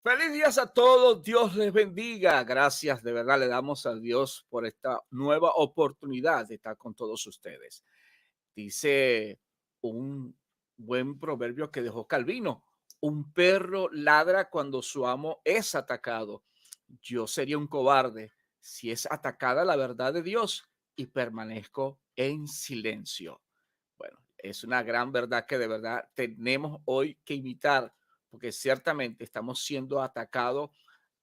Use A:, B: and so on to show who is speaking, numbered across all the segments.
A: Feliz días a todos, Dios les bendiga. Gracias, de verdad le damos a Dios por esta nueva oportunidad de estar con todos ustedes. Dice un buen proverbio que dejó Calvino: un perro ladra cuando su amo es atacado. Yo sería un cobarde si es atacada la verdad de Dios y permanezco en silencio. Bueno, es una gran verdad que de verdad tenemos hoy que imitar, porque ciertamente estamos siendo atacados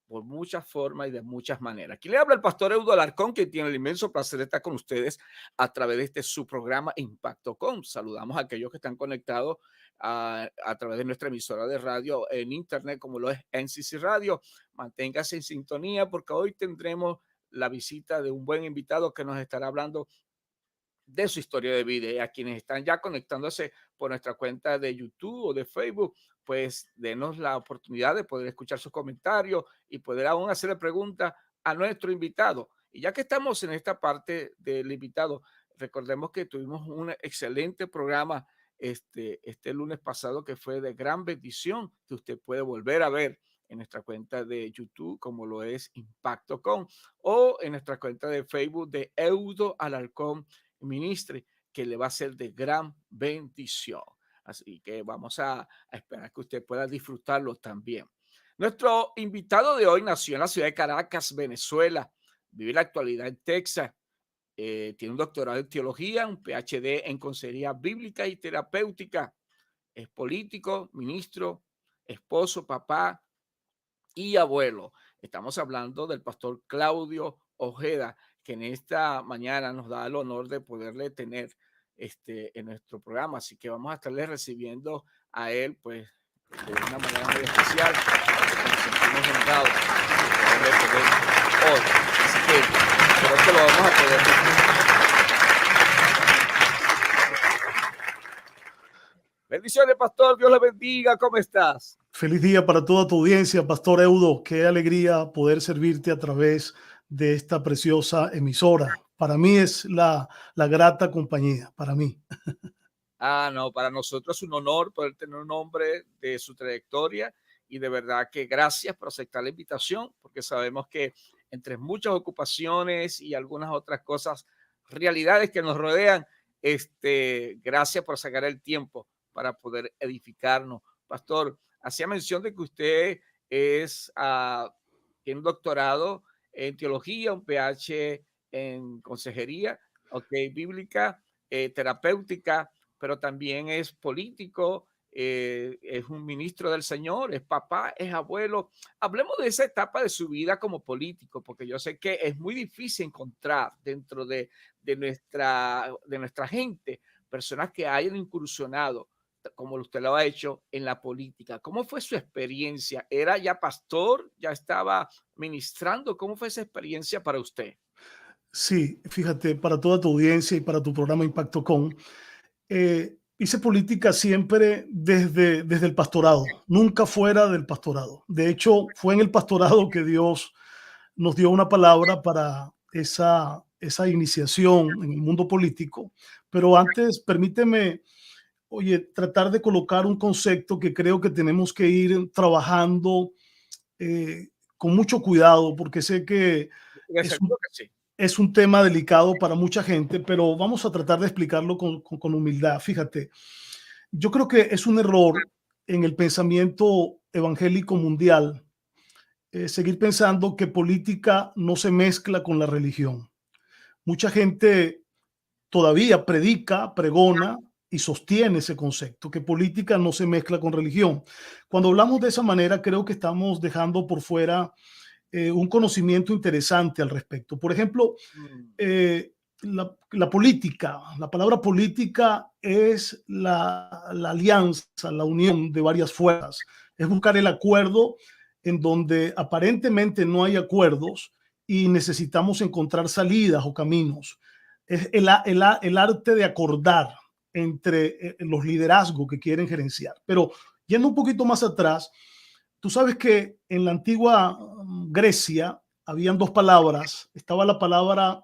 A: por muchas formas y de muchas maneras. Aquí le habla el pastor Eudo Alarcón, que tiene el inmenso placer de estar con ustedes a través de su programa Impacto Com. Saludamos a aquellos que están conectados a través de nuestra emisora de radio en internet, como lo es NCC Radio. Manténgase en sintonía porque hoy tendremos la visita de un buen invitado que nos estará hablando de su historia de vida. Y a quienes están ya conectándose por nuestra cuenta de YouTube o de Facebook, pues denos la oportunidad de poder escuchar sus comentarios y poder aún hacerle preguntas a nuestro invitado. Y ya que estamos en esta parte del invitado, recordemos que tuvimos un excelente programa este lunes pasado que fue de gran bendición, que usted puede volver a ver en nuestra cuenta de YouTube, como lo es Impacto.com, o en nuestra cuenta de Facebook de Eudo Alarcón Ministre, que le va a ser de gran bendición. Así que vamos a esperar que usted pueda disfrutarlo también. Nuestro invitado de hoy nació en la ciudad de Caracas, Venezuela. Vive en la actualidad en Texas. Tiene un doctorado en teología, un PhD en consejería bíblica y terapéutica. Es político, ministro, esposo, papá y abuelo. Estamos hablando del pastor Claudio Ojeda, que en esta mañana nos da el honor de poderle tener en nuestro programa. Así que vamos a estarle recibiendo a él, pues, de una manera muy especial, porque nos sentimos honrados de poderle tener hoy. Así que creo que lo vamos a poder disfrutar. Bendiciones, pastor. Dios le bendiga. ¿Cómo estás?
B: Feliz día para toda tu audiencia, Pastor Eudo. Qué alegría poder servirte a través de esta preciosa emisora. Para mí es la grata compañía, para mí.
A: No, para nosotros es un honor poder tener un hombre de su trayectoria y de verdad que gracias por aceptar la invitación, porque sabemos que entre muchas ocupaciones y algunas otras cosas, realidades que nos rodean, gracias por sacar el tiempo para poder edificarnos. Pastor, hacía mención de que usted tiene un doctorado en teología, un PH en consejería, bíblica, terapéutica, pero también es político, es un ministro del Señor, es papá, es abuelo. Hablemos de esa etapa de su vida como político, porque yo sé que es muy difícil encontrar dentro de nuestra gente personas que hayan incursionado, como usted lo ha hecho, en la política. ¿Cómo fue su experiencia? ¿Era ya pastor? ¿Ya estaba ministrando? ¿Cómo fue esa experiencia para usted?
B: Sí, fíjate, para toda tu audiencia y para tu programa Impacto Con, hice política siempre desde el pastorado, nunca fuera del pastorado. De hecho, fue en el pastorado que Dios nos dio una palabra para esa iniciación en el mundo político. Pero antes, permíteme, oye, tratar de colocar un concepto que creo que tenemos que ir trabajando con mucho cuidado, porque sé que
A: De
B: es
A: seguro
B: un,
A: que sí.
B: es un tema delicado para mucha gente, pero vamos a tratar de explicarlo con humildad. Fíjate, yo creo que es un error en el pensamiento evangélico mundial seguir pensando que política no se mezcla con la religión. Mucha gente todavía predica, pregona y sostiene ese concepto, que política no se mezcla con religión. Cuando hablamos de esa manera, creo que estamos dejando por fuera un conocimiento interesante al respecto. Por ejemplo,
A: Mm.
B: la política, la palabra política es la alianza, la unión de varias fuerzas, es buscar el acuerdo en donde aparentemente no hay acuerdos y necesitamos encontrar salidas o caminos. Es el arte de acordar entre los liderazgos que quieren gerenciar. Pero yendo un poquito más atrás, tú sabes que en la antigua Grecia habían dos palabras. Estaba la palabra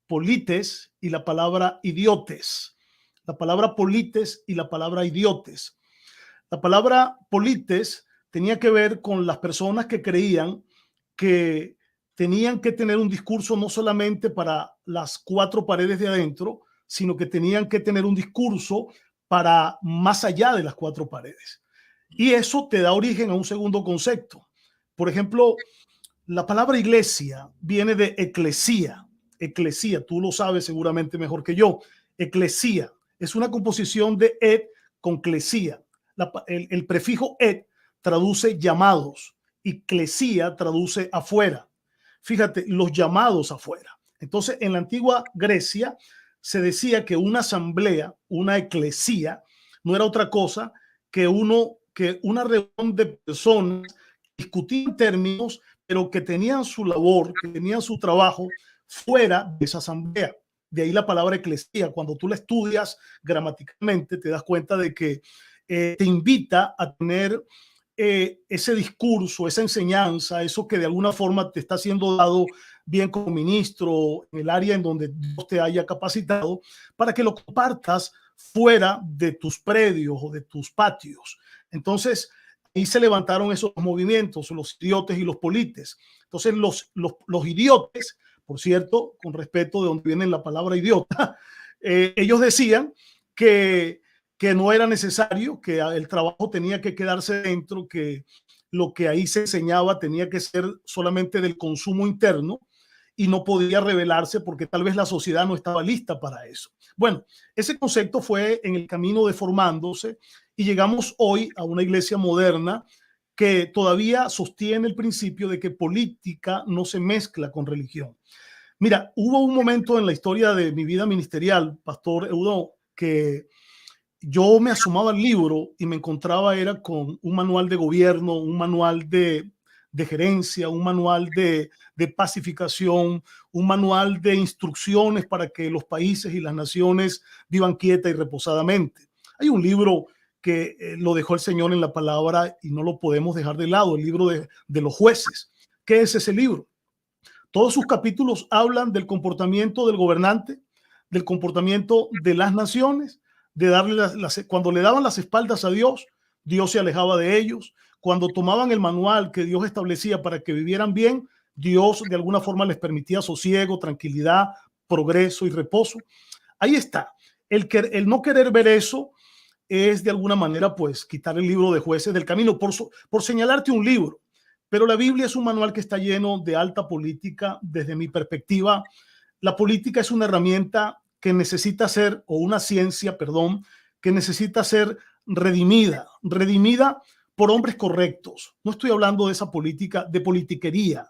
B: polites y la palabra idiotes. La palabra polites y la palabra idiotes. La palabra polites tenía que ver con las personas que creían que tenían que tener un discurso no solamente para las cuatro paredes de adentro, sino que tenían que tener un discurso para más allá de las cuatro paredes. Y eso te da origen a un segundo concepto. Por ejemplo, la palabra iglesia viene de eclesía. Eclesía, tú lo sabes seguramente mejor que yo. Eclesía es una composición de et con clesía. El prefijo et traduce llamados y clesía traduce afuera. Fíjate, los llamados afuera. Entonces, en la antigua Grecia se decía que una asamblea, una eclesía, no era otra cosa que una reunión de personas que discutían términos, pero que tenían su labor, que tenían su trabajo fuera de esa asamblea. De ahí la palabra eclesía. Cuando tú la estudias gramaticalmente, te das cuenta de que te invita a tener ese discurso, esa enseñanza, eso que de alguna forma te está siendo dado bien como ministro en el área en donde Dios te haya capacitado, para que lo compartas fuera de tus predios o de tus patios. Entonces, ahí se levantaron esos movimientos, los idiotes y los polites. Entonces, los idiotes, por cierto, con respeto de donde viene la palabra idiota, ellos decían que no era necesario, que el trabajo tenía que quedarse dentro, que lo que ahí se enseñaba tenía que ser solamente del consumo interno y no podía revelarse porque tal vez la sociedad no estaba lista para eso. Bueno, ese concepto fue en el camino deformándose y llegamos hoy a una iglesia moderna que todavía sostiene el principio de que política no se mezcla con religión. Mira, hubo un momento en la historia de mi vida ministerial, Pastor Eudó, que yo me asomaba al libro y me encontraba era con un manual de gobierno, un manual de gerencia, un manual de pacificación, un manual de instrucciones para que los países y las naciones vivan quieta y reposadamente. Hay un libro que lo dejó el Señor en la palabra y no lo podemos dejar de lado, el libro de los jueces. ¿Qué es ese libro? Todos sus capítulos hablan del comportamiento del gobernante, del comportamiento de las naciones, de darle cuando le daban las espaldas a Dios, Dios se alejaba de ellos. Cuando tomaban el manual que Dios establecía para que vivieran bien, Dios de alguna forma les permitía sosiego, tranquilidad, progreso y reposo. Ahí está. El no querer ver eso es de alguna manera pues quitar el libro de jueces del camino por señalarte un libro. Pero la Biblia es un manual que está lleno de alta política. Desde mi perspectiva, la política es una herramienta que necesita ser, o una ciencia, perdón, que necesita ser redimida por hombres correctos. No estoy hablando de esa política, de politiquería.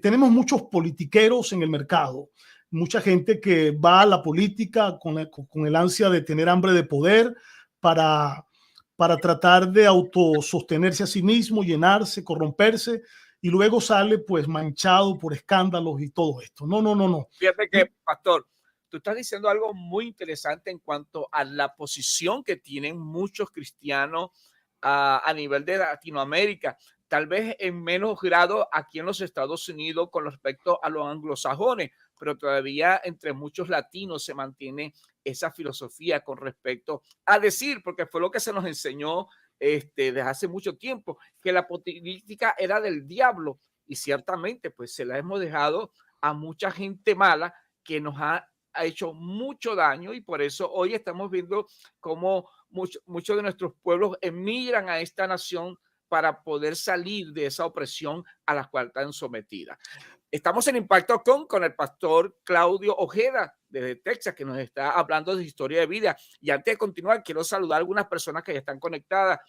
B: Tenemos muchos politiqueros en el mercado, mucha gente que va a la política con el ansia de tener hambre de poder para tratar de autosostenerse a sí mismo, llenarse, corromperse, y luego sale pues manchado por escándalos y todo esto. No.
A: Fíjate que, pastor, tú estás diciendo algo muy interesante en cuanto a la posición que tienen muchos cristianos a nivel de Latinoamérica, tal vez en menos grado aquí en los Estados Unidos con respecto a los anglosajones, pero todavía entre muchos latinos se mantiene esa filosofía con respecto a decir, porque fue lo que se nos enseñó desde hace mucho tiempo, que la política era del diablo, y ciertamente pues se la hemos dejado a mucha gente mala que nos ha hecho mucho daño, y por eso hoy estamos viendo cómo muchos de nuestros pueblos emigran a esta nación para poder salir de esa opresión a la cual están sometidas. Estamos en Impacto con el pastor Claudio Ojeda desde Texas, que nos está hablando de historia de vida. Y antes de continuar, quiero saludar a algunas personas que ya están conectadas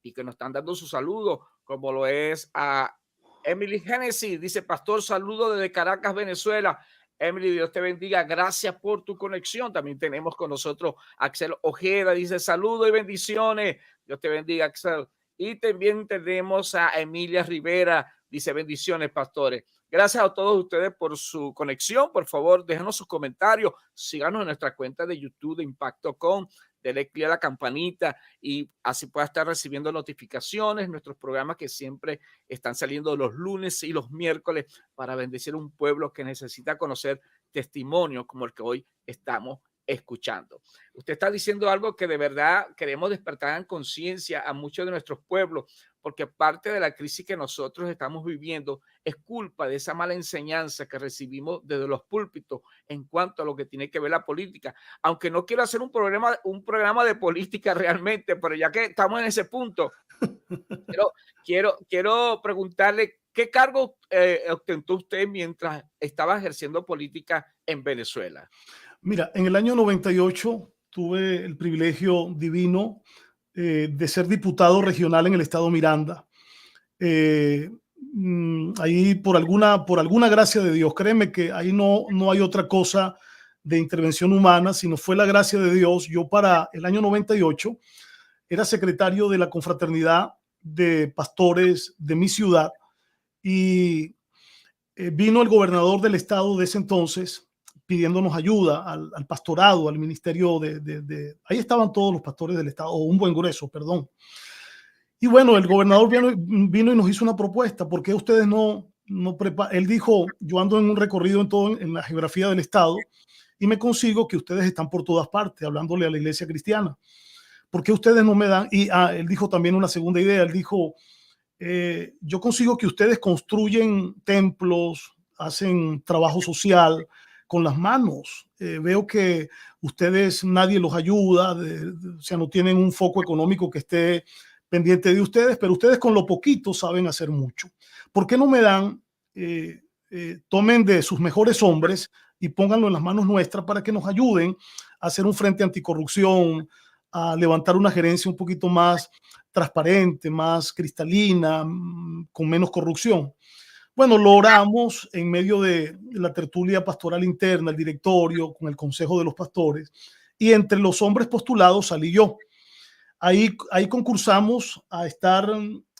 A: y que nos están dando su saludo, como lo es a Emily Genesis. Dice: pastor, saludo desde Caracas, Venezuela. Emily, Dios te bendiga, gracias por tu conexión. También tenemos con nosotros a Axel Ojeda, dice: saludos y bendiciones. Dios te bendiga, Axel. Y también tenemos a Emilia Rivera, dice: bendiciones, pastores. Gracias a todos ustedes por su conexión. Por favor, déjanos sus comentarios. Síganos en nuestra cuenta de YouTube de Impacto Con. Dele clic a la campanita y así pueda estar recibiendo notificaciones. Nuestros programas que siempre están saliendo los lunes y los miércoles para bendecir un pueblo que necesita conocer testimonios como el que hoy estamos escuchando. Usted está diciendo algo que de verdad queremos despertar en conciencia a muchos de nuestros pueblos, porque parte de la crisis que nosotros estamos viviendo es culpa de esa mala enseñanza que recibimos desde los púlpitos en cuanto a lo que tiene que ver la política. Aunque no quiero hacer un programa de política realmente, pero ya que estamos en ese punto, quiero preguntarle qué cargo ostentó usted mientras estaba ejerciendo política en Venezuela.
B: Mira, en el año 98 tuve el privilegio divino de ser diputado regional en el estado Miranda. Eh, Ahí por alguna gracia de Dios, créeme que ahí no hay otra cosa de intervención humana, sino fue la gracia de Dios. Yo para el año 98 era secretario de la confraternidad de pastores de mi ciudad y vino el gobernador del estado de ese entonces pidiéndonos ayuda al pastorado, al ministerio ahí estaban todos los pastores del estado, o un buen grueso, perdón. Y bueno, el gobernador vino y nos hizo una propuesta. ¿Por qué ustedes no preparan? Él dijo, yo ando en un recorrido en la geografía del estado y me consigo que ustedes están por todas partes, hablándole a la iglesia cristiana. ¿Por qué ustedes no me dan? Y él dijo también una segunda idea. Él dijo, yo consigo que ustedes construyen templos, hacen trabajo social con las manos. Veo que ustedes, nadie los ayuda, o sea, no tienen un foco económico que esté pendiente de ustedes, pero ustedes con lo poquito saben hacer mucho. ¿Por qué no me dan, tomen de sus mejores hombres y pónganlo en las manos nuestras para que nos ayuden a hacer un frente anticorrupción, a levantar una gerencia un poquito más transparente, más cristalina, con menos corrupción? Bueno, lo oramos en medio de la tertulia pastoral interna, el directorio, con el consejo de los pastores, y entre los hombres postulados salí yo. Ahí concursamos a estar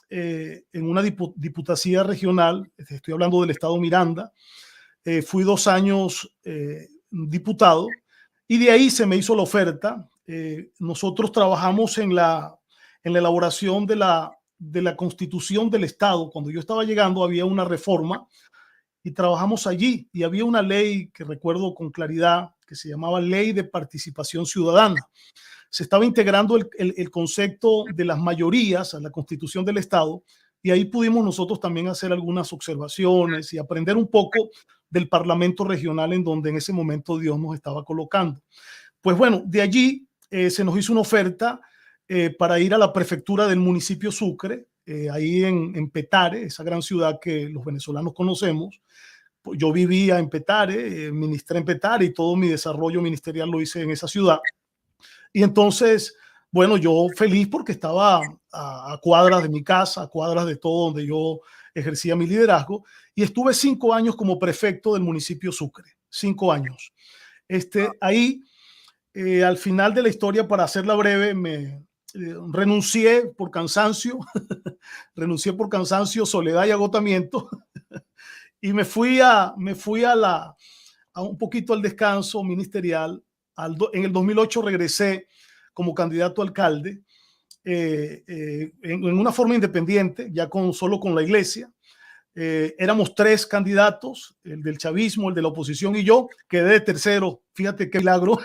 B: en una diputacía regional, estoy hablando del estado Miranda. Fui 2 años diputado y de ahí se me hizo la oferta. Nosotros trabajamos en la elaboración de la constitución del estado. Cuando yo estaba llegando había una reforma y trabajamos allí y había una ley que recuerdo con claridad que se llamaba Ley de Participación Ciudadana. Se estaba integrando el concepto de las mayorías a la constitución del estado y ahí pudimos nosotros también hacer algunas observaciones y aprender un poco del parlamento regional en donde en ese momento Dios nos estaba colocando. Pues bueno, de allí se nos hizo una oferta para ir a la prefectura del municipio Sucre, ahí en Petare, esa gran ciudad que los venezolanos conocemos. Yo vivía en Petare, ministré en Petare y todo mi desarrollo ministerial lo hice en esa ciudad. Y entonces, bueno, yo feliz porque estaba a cuadras de mi casa, a cuadras de todo donde yo ejercía mi liderazgo, y estuve 5 años como prefecto del municipio Sucre, 5 años. Ahí, al final de la historia, para hacerla breve, renuncié por cansancio, renuncié por cansancio, soledad y agotamiento, y me fui a un poquito al descanso ministerial. En el 2008 regresé como candidato a alcalde en una forma independiente, ya solo con la iglesia. Éramos 3 candidatos, el del chavismo, el de la oposición y yo. Quedé de tercero. Fíjate qué milagro.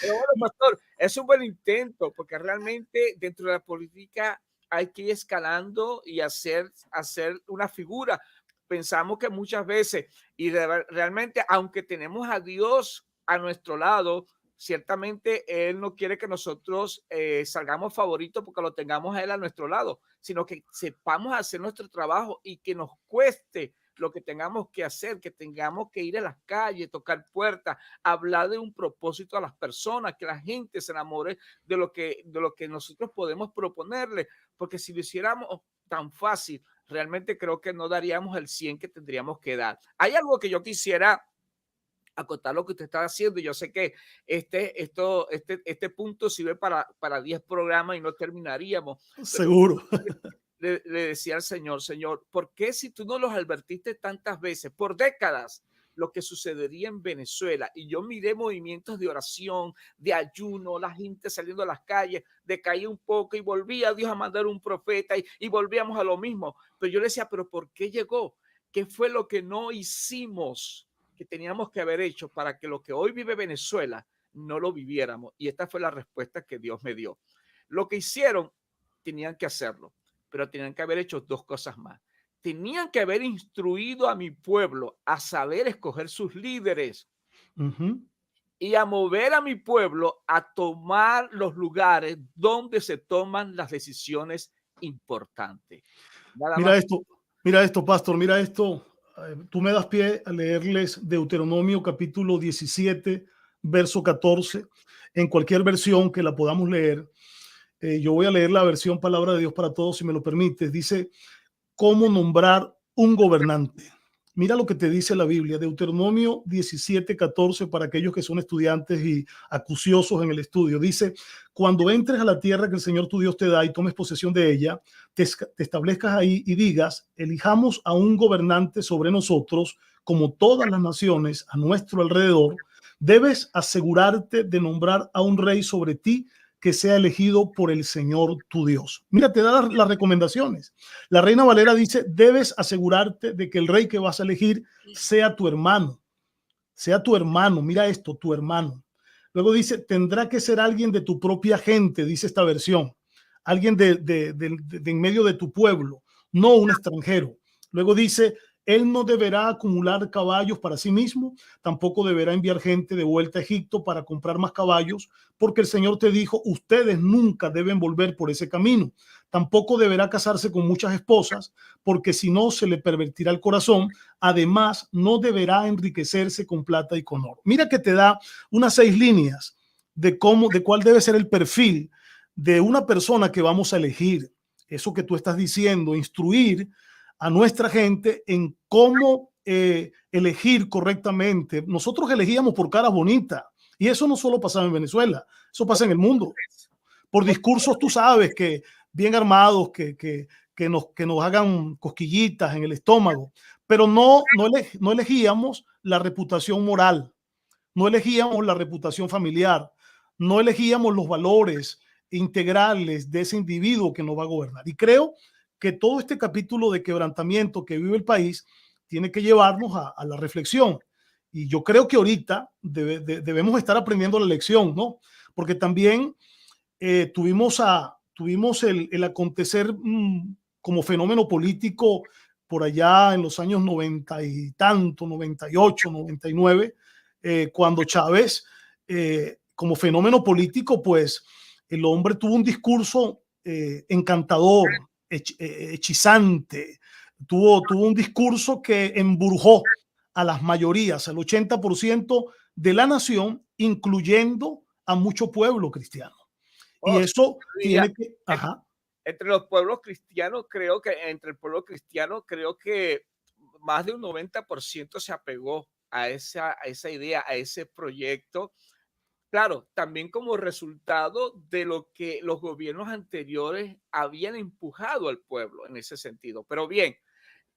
A: Pero bueno, pastor, es un buen intento porque realmente dentro de la política hay que ir escalando y hacer una figura. Pensamos que muchas veces, y realmente, aunque tenemos a Dios a nuestro lado, ciertamente Él no quiere que nosotros salgamos favoritos porque lo tengamos a Él a nuestro lado, sino que sepamos hacer nuestro trabajo y que nos cueste lo que tengamos que hacer, que tengamos que ir a las calles, tocar puertas, hablar de un propósito a las personas, que la gente se enamore de lo que nosotros podemos proponerle, porque si lo hiciéramos tan fácil, realmente creo que no daríamos el 100 que tendríamos que dar. Hay algo que yo quisiera acotar lo que usted está haciendo. Y yo sé que este punto sirve para 10 programas y no terminaríamos. Pero
B: Seguro.
A: le decía al Señor, Señor, ¿por qué si tú no los advertiste tantas veces, por décadas, lo que sucedería en Venezuela? Y yo miré movimientos de oración, de ayuno, la gente saliendo a las calles, decaía un poco y volvía a Dios a mandar un profeta y volvíamos a lo mismo. Pero yo le decía, ¿pero por qué llegó? ¿Qué fue lo que no hicimos? que teníamos que haber hecho para que lo que hoy vive Venezuela no lo viviéramos? Y esta fue la respuesta que Dios me dio. Lo que hicieron, tenían que hacerlo, pero tenían que haber hecho dos cosas más. Tenían que haber instruido a mi pueblo a saber escoger sus líderes
B: Ujú.
A: y a mover a mi pueblo a tomar los lugares donde se toman las decisiones importantes. Nada más.
B: Mira esto, pastor, mira esto. Tú me das pie a leerles Deuteronomio capítulo 17, verso 14, en cualquier versión que la podamos leer. Yo voy a leer la versión Palabra de Dios para Todos, si me lo permites. Dice, ¿cómo nombrar un gobernante? Mira lo que te dice la Biblia, Deuteronomio 17:14, para aquellos que son estudiantes y acuciosos en el estudio. Dice, cuando entres a la tierra que el Señor tu Dios te da y tomes posesión de ella, te establezcas ahí y digas, elijamos a un gobernante sobre nosotros, como todas las naciones a nuestro alrededor. Debes asegurarte de nombrar a un rey sobre ti que sea elegido por el Señor tu Dios. Mira, te da las recomendaciones. La Reina Valera dice, debes asegurarte de que el rey que vas a elegir sea tu hermano. Sea tu hermano. Mira esto, tu hermano. Luego dice, tendrá que ser alguien de tu propia gente, dice esta versión. Alguien de en medio de tu pueblo, no un extranjero. Luego dice, él no deberá acumular caballos para sí mismo, tampoco deberá enviar gente de vuelta a Egipto para comprar más caballos, porque el Señor te dijo, ustedes nunca deben volver por ese camino. Tampoco deberá casarse con muchas esposas, porque si no se le pervertirá el corazón. Además, no deberá enriquecerse con plata y con oro. Mira que te da unas 6 líneas de cuál debe ser el perfil de una persona que vamos a elegir. Eso que tú estás diciendo, instruir a nuestra gente en cómo elegir correctamente. Nosotros elegíamos por caras bonitas y eso no solo pasaba en Venezuela, eso pasa en el mundo. Por discursos, tú sabes, que bien armados, que nos hagan cosquillitas en el estómago, pero no elegíamos la reputación moral, no elegíamos la reputación familiar, no elegíamos los valores integrales de ese individuo que nos va a gobernar. Y creo que todo este capítulo de quebrantamiento que vive el país tiene que llevarnos a la reflexión. Y yo creo que ahorita debemos estar aprendiendo la lección, ¿no? Porque también tuvimos el acontecer como fenómeno político por allá en los años 90 y tanto, 98, 99, cuando Chávez, como fenómeno político, pues el hombre tuvo un discurso encantador, hechizante, tuvo un discurso que embrujó a las mayorías, al 80% de la nación, incluyendo a mucho pueblo cristiano. Y
A: Oh,
B: eso
A: yo diría,
B: tiene que, ajá,
A: entre los pueblos cristianos, entre el pueblo cristiano, creo que más de un 90% se apegó a esa idea, a ese proyecto. Claro, también como resultado de lo que los gobiernos anteriores habían empujado al pueblo en ese sentido. Pero bien,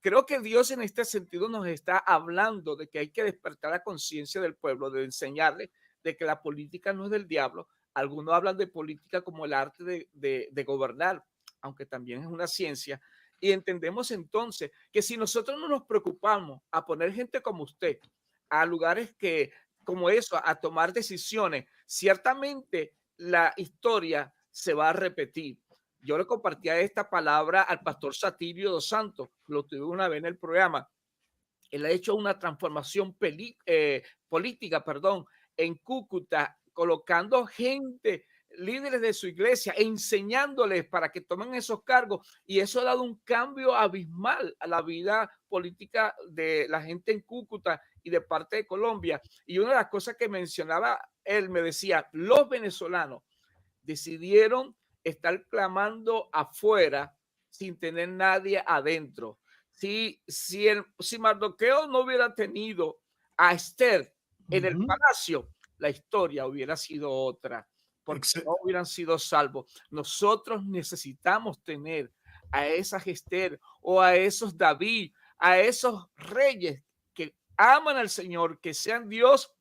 A: creo que Dios en este sentido nos está hablando de que hay que despertar la conciencia del pueblo, de enseñarle de que la política no es del diablo. Algunos hablan de política como el arte de gobernar, aunque también es una ciencia. Y entendemos entonces que si nosotros no nos preocupamos a poner gente como usted a lugares que, como eso, a tomar decisiones, ciertamente la historia se va a repetir. Yo le compartía esta palabra al pastor Satirio dos Santos, lo tuve una vez en el programa. Él ha hecho una transformación política, perdón, en Cúcuta, colocando gente, líderes de su iglesia, enseñándoles para que tomen esos cargos. Y eso ha dado un cambio abismal a la vida política de la gente en Cúcuta y de parte de Colombia. Y una de las cosas que mencionaba él, me decía, los venezolanos decidieron estar clamando afuera sin tener nadie adentro. Si Mardoqueo no hubiera tenido a Esther en el palacio, la historia hubiera sido otra, porque no hubieran sido salvos. Nosotros necesitamos tener a esas Esther o a esos David, a esos reyes que aman al Señor, que sean Dios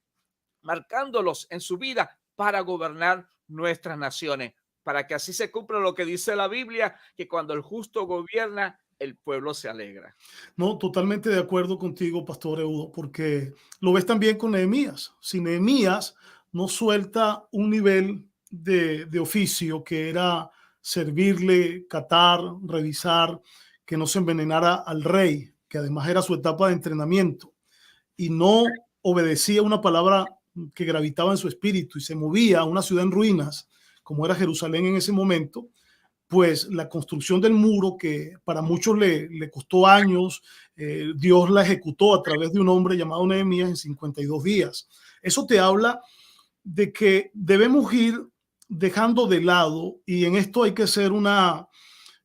A: marcándolos en su vida para gobernar nuestras naciones, para que así se cumpla lo que dice la Biblia, que cuando el justo gobierna, el pueblo se alegra.
B: No, totalmente de acuerdo contigo, Pastor Eudo, porque lo ves también con Nehemías. Si Nehemías no suelta un nivel de oficio que era servirle, catar, revisar, que no se envenenara al rey, que además era su etapa de entrenamiento, y no obedecía una palabra que gravitaba en su espíritu y se movía a una ciudad en ruinas, como era Jerusalén en ese momento, pues la construcción del muro, que para muchos le costó años, Dios la ejecutó a través de un hombre llamado Nehemías en 52 días. Eso te habla de que debemos ir dejando de lado, y en esto hay que ser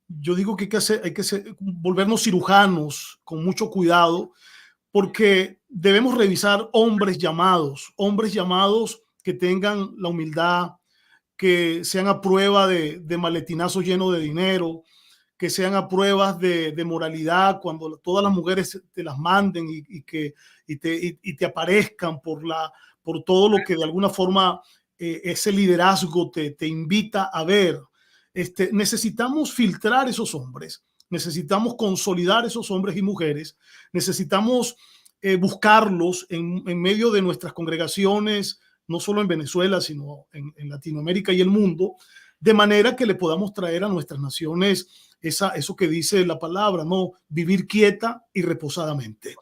B: yo digo que hay que volvernos cirujanos con mucho cuidado, porque debemos revisar hombres llamados que tengan la humildad, que sean a prueba de maletinazo lleno de dinero, que sean a pruebas de moralidad, cuando todas las mujeres te las manden y te aparezcan por todo lo que de alguna forma ese liderazgo te invita a ver. Necesitamos filtrar esos hombres, necesitamos consolidar esos hombres y mujeres, necesitamos buscarlos en medio de nuestras congregaciones, no solo en Venezuela, sino en Latinoamérica y el mundo, de manera que le podamos traer a nuestras naciones eso que dice la palabra, ¿no? Vivir quieta y reposadamente.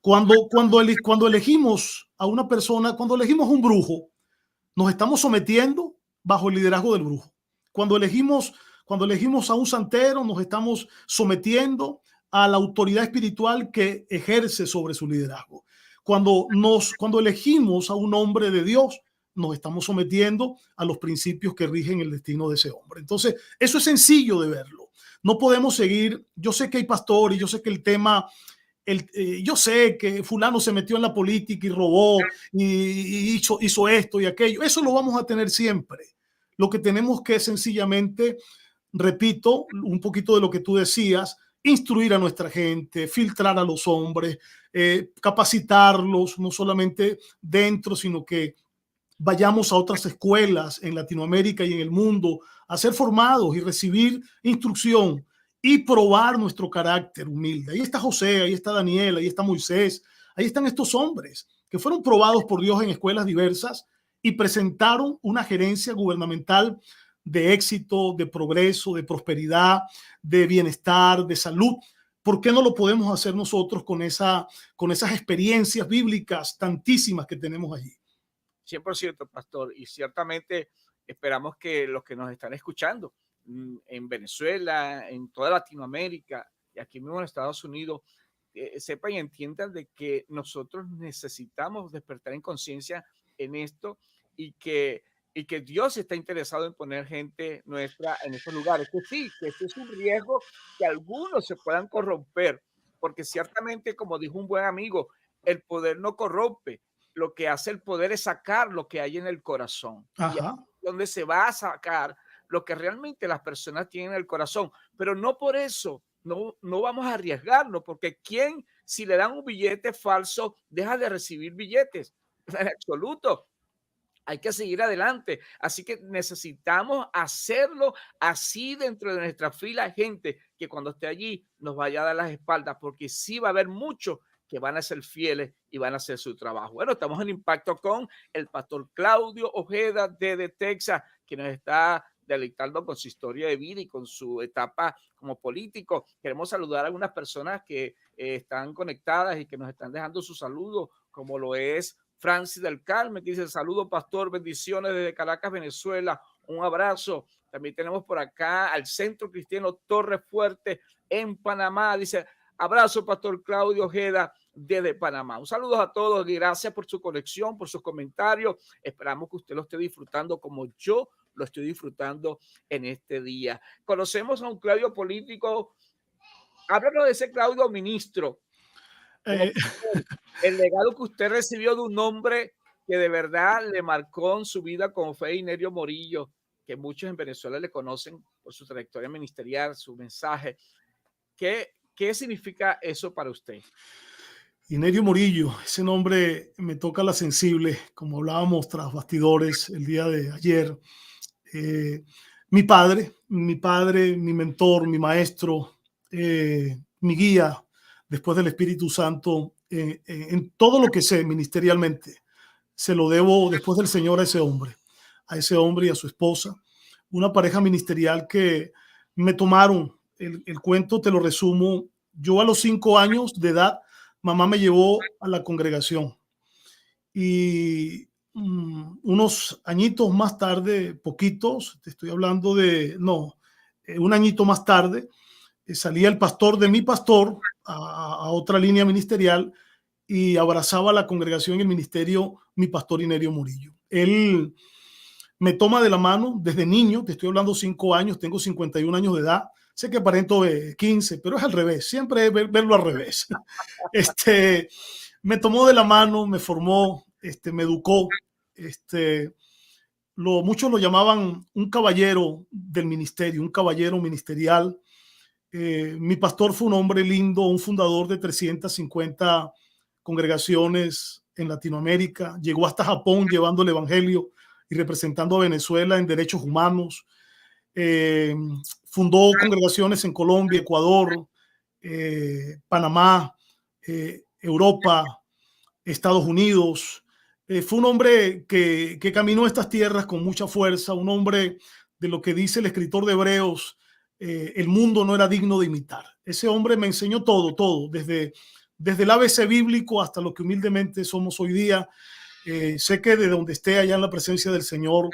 B: Cuando elegimos a una persona, cuando elegimos un brujo, nos estamos sometiendo bajo el liderazgo del brujo. Cuando elegimos a un santero, nos estamos sometiendo a la autoridad espiritual que ejerce sobre su liderazgo. Cuando elegimos a un hombre de Dios, nos estamos sometiendo a los principios que rigen el destino de ese hombre. Entonces, eso es sencillo de verlo. No podemos seguir. Yo sé que hay pastores, yo sé que el tema, yo sé que fulano se metió en la política y robó y hizo esto y aquello. Eso lo vamos a tener siempre. Lo que tenemos que sencillamente, repito, un poquito de lo que tú decías, instruir a nuestra gente, filtrar a los hombres, capacitarlos, no solamente dentro, sino que vayamos a otras escuelas en Latinoamérica y en el mundo a ser formados y recibir instrucción y probar nuestro carácter humilde. Ahí está José, ahí está Daniel, ahí está Moisés, ahí están estos hombres que fueron probados por Dios en escuelas diversas y presentaron una gerencia gubernamental de éxito, de progreso, de prosperidad, de bienestar, de salud. ¿Por qué no lo podemos hacer nosotros con esas experiencias bíblicas tantísimas que tenemos allí?
A: 100%, pastor, y ciertamente esperamos que los que nos están escuchando en Venezuela, en toda Latinoamérica y aquí mismo en Estados Unidos, sepan y entiendan de que nosotros necesitamos despertar en conciencia en esto y que Dios está interesado en poner gente nuestra en estos lugares. Que sí, que este es un riesgo que algunos se puedan corromper, porque ciertamente, como dijo un buen amigo, el poder no corrompe. Lo que hace el poder es sacar lo que hay en el corazón. Y
B: Ajá.
A: donde se va a sacar lo que realmente las personas tienen en el corazón. Pero no por eso no vamos a arriesgarlo, porque ¿quién, si le dan un billete falso, deja de recibir billetes? En absoluto. Hay que seguir adelante. Así que necesitamos hacerlo así dentro de nuestra fila, gente que cuando esté allí nos vaya a dar las espaldas, porque sí va a haber muchos que van a ser fieles y van a hacer su trabajo. Bueno, estamos en Impacto con el pastor Claudio Ojeda de Texas, que nos está deleitando con su historia de vida y con su etapa como político. Queremos saludar a algunas personas que están conectadas y que nos están dejando su saludo, como lo es Francis del Carmen, que dice: saludo pastor, bendiciones desde Caracas, Venezuela, un abrazo. También tenemos por acá al Centro Cristiano Torre Fuerte en Panamá, dice: abrazo pastor Claudio Ojeda desde Panamá. Un saludo a todos y gracias por su conexión, por sus comentarios. Esperamos que usted lo esté disfrutando como yo lo estoy disfrutando en este día. Conocemos a un Claudio político. Háblanos de ese Claudio ministro. El legado que usted recibió de un hombre que de verdad le marcó en su vida con fe, Inerio Morillo, que muchos en Venezuela le conocen por su trayectoria ministerial, su mensaje. ¿Qué significa eso para usted?
B: Inerio Morillo, ese nombre me toca la sensible, como hablábamos tras bastidores el día de ayer. Mi padre, mi mentor, mi maestro, mi guía después del Espíritu Santo en todo lo que sé ministerialmente. Se lo debo después del Señor a ese hombre y a su esposa, una pareja ministerial que me tomaron. El cuento te lo resumo. Yo a los 5 años de edad, mamá me llevó a la congregación y unos añitos más tarde, poquitos, te estoy hablando de, no, un añito más tarde, salía el pastor de mi pastor a otra línea ministerial y abrazaba a la congregación y el ministerio mi pastor Inerio Murillo. Él me toma de la mano desde niño, te estoy hablando 5 años, tengo 51 años de edad, sé que aparento 15, pero es al revés, siempre es verlo al revés. Me tomó de la mano, me formó, me educó, muchos lo llamaban un caballero del ministerio, un caballero ministerial. Mi pastor fue un hombre lindo, un fundador de 350 congregaciones en Latinoamérica, llegó hasta Japón llevando el evangelio y representando a Venezuela en derechos humanos. Fundó congregaciones en Colombia, Ecuador, Panamá, Europa, Estados Unidos. Fue un hombre que caminó estas tierras con mucha fuerza, un hombre de lo que dice el escritor de Hebreos, el mundo no era digno de imitar. Ese hombre me enseñó todo, desde el ABC bíblico hasta lo que humildemente somos hoy día. Sé que de donde esté allá en la presencia del Señor,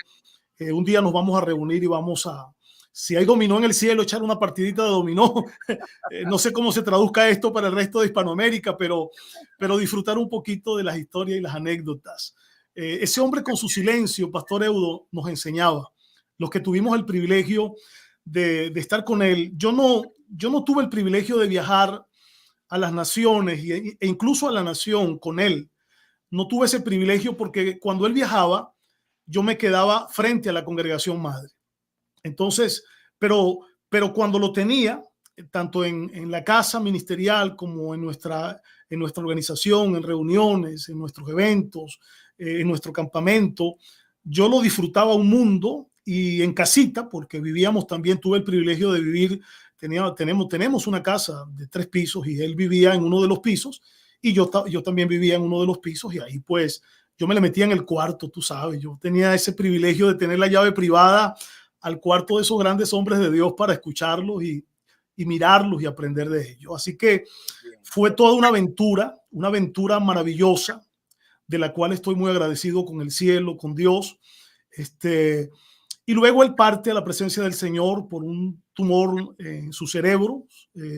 B: un día nos vamos a reunir y vamos a, si hay dominó en el cielo, echar una partidita de dominó. No sé cómo se traduzca esto para el resto de Hispanoamérica, pero disfrutar un poquito de las historias y las anécdotas. Ese hombre con su silencio, Pastor Eudo, nos enseñaba. Los que tuvimos el privilegio de estar con él. Yo no tuve el privilegio de viajar a las naciones e incluso a la nación con él. No tuve ese privilegio porque cuando él viajaba, yo me quedaba frente a la congregación madre. Entonces, pero cuando lo tenía, tanto en la casa ministerial como en nuestra organización, en reuniones, en nuestros eventos, en nuestro campamento, yo lo disfrutaba un mundo. Y en casita, porque vivíamos también, tuve el privilegio de vivir, tenemos una casa de 3 pisos y él vivía en uno de los pisos y yo también vivía en uno de los pisos y ahí pues yo me le metía en el cuarto, tú sabes, yo tenía ese privilegio de tener la llave privada al cuarto de esos grandes hombres de Dios para escucharlos y mirarlos y aprender de ellos. Así que fue toda una aventura maravillosa de la cual estoy muy agradecido con el cielo, con Dios. Y luego él parte a la presencia del Señor por un tumor en su cerebro.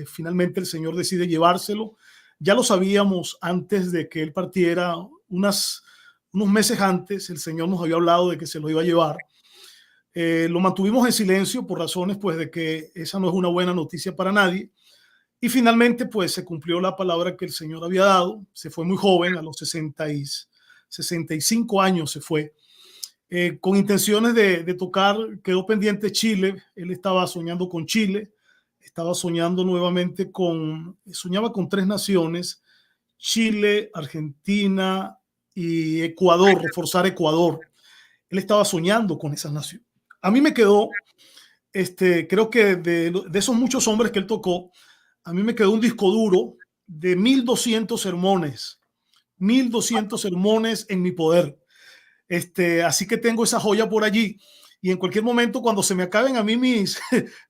B: Finalmente el Señor decide llevárselo. Ya lo sabíamos antes de que él partiera, unos meses antes, el Señor nos había hablado de que se lo iba a llevar. Lo mantuvimos en silencio por razones pues de que esa no es una buena noticia para nadie. Y finalmente pues se cumplió la palabra que el Señor había dado. Se fue muy joven, a los 65 años se fue. Con intenciones de tocar, quedó pendiente Chile. Él estaba soñando con Chile, estaba soñando nuevamente soñaba con 3 naciones, Chile, Argentina y Ecuador, reforzar Ecuador. Él estaba soñando con esas naciones. A mí me quedó, creo que de esos muchos hombres que él tocó, a mí me quedó un disco duro de 1200 sermones, 1200 sermones en mi poder. Así que tengo esa joya por allí y en cualquier momento cuando se me acaben a mí mis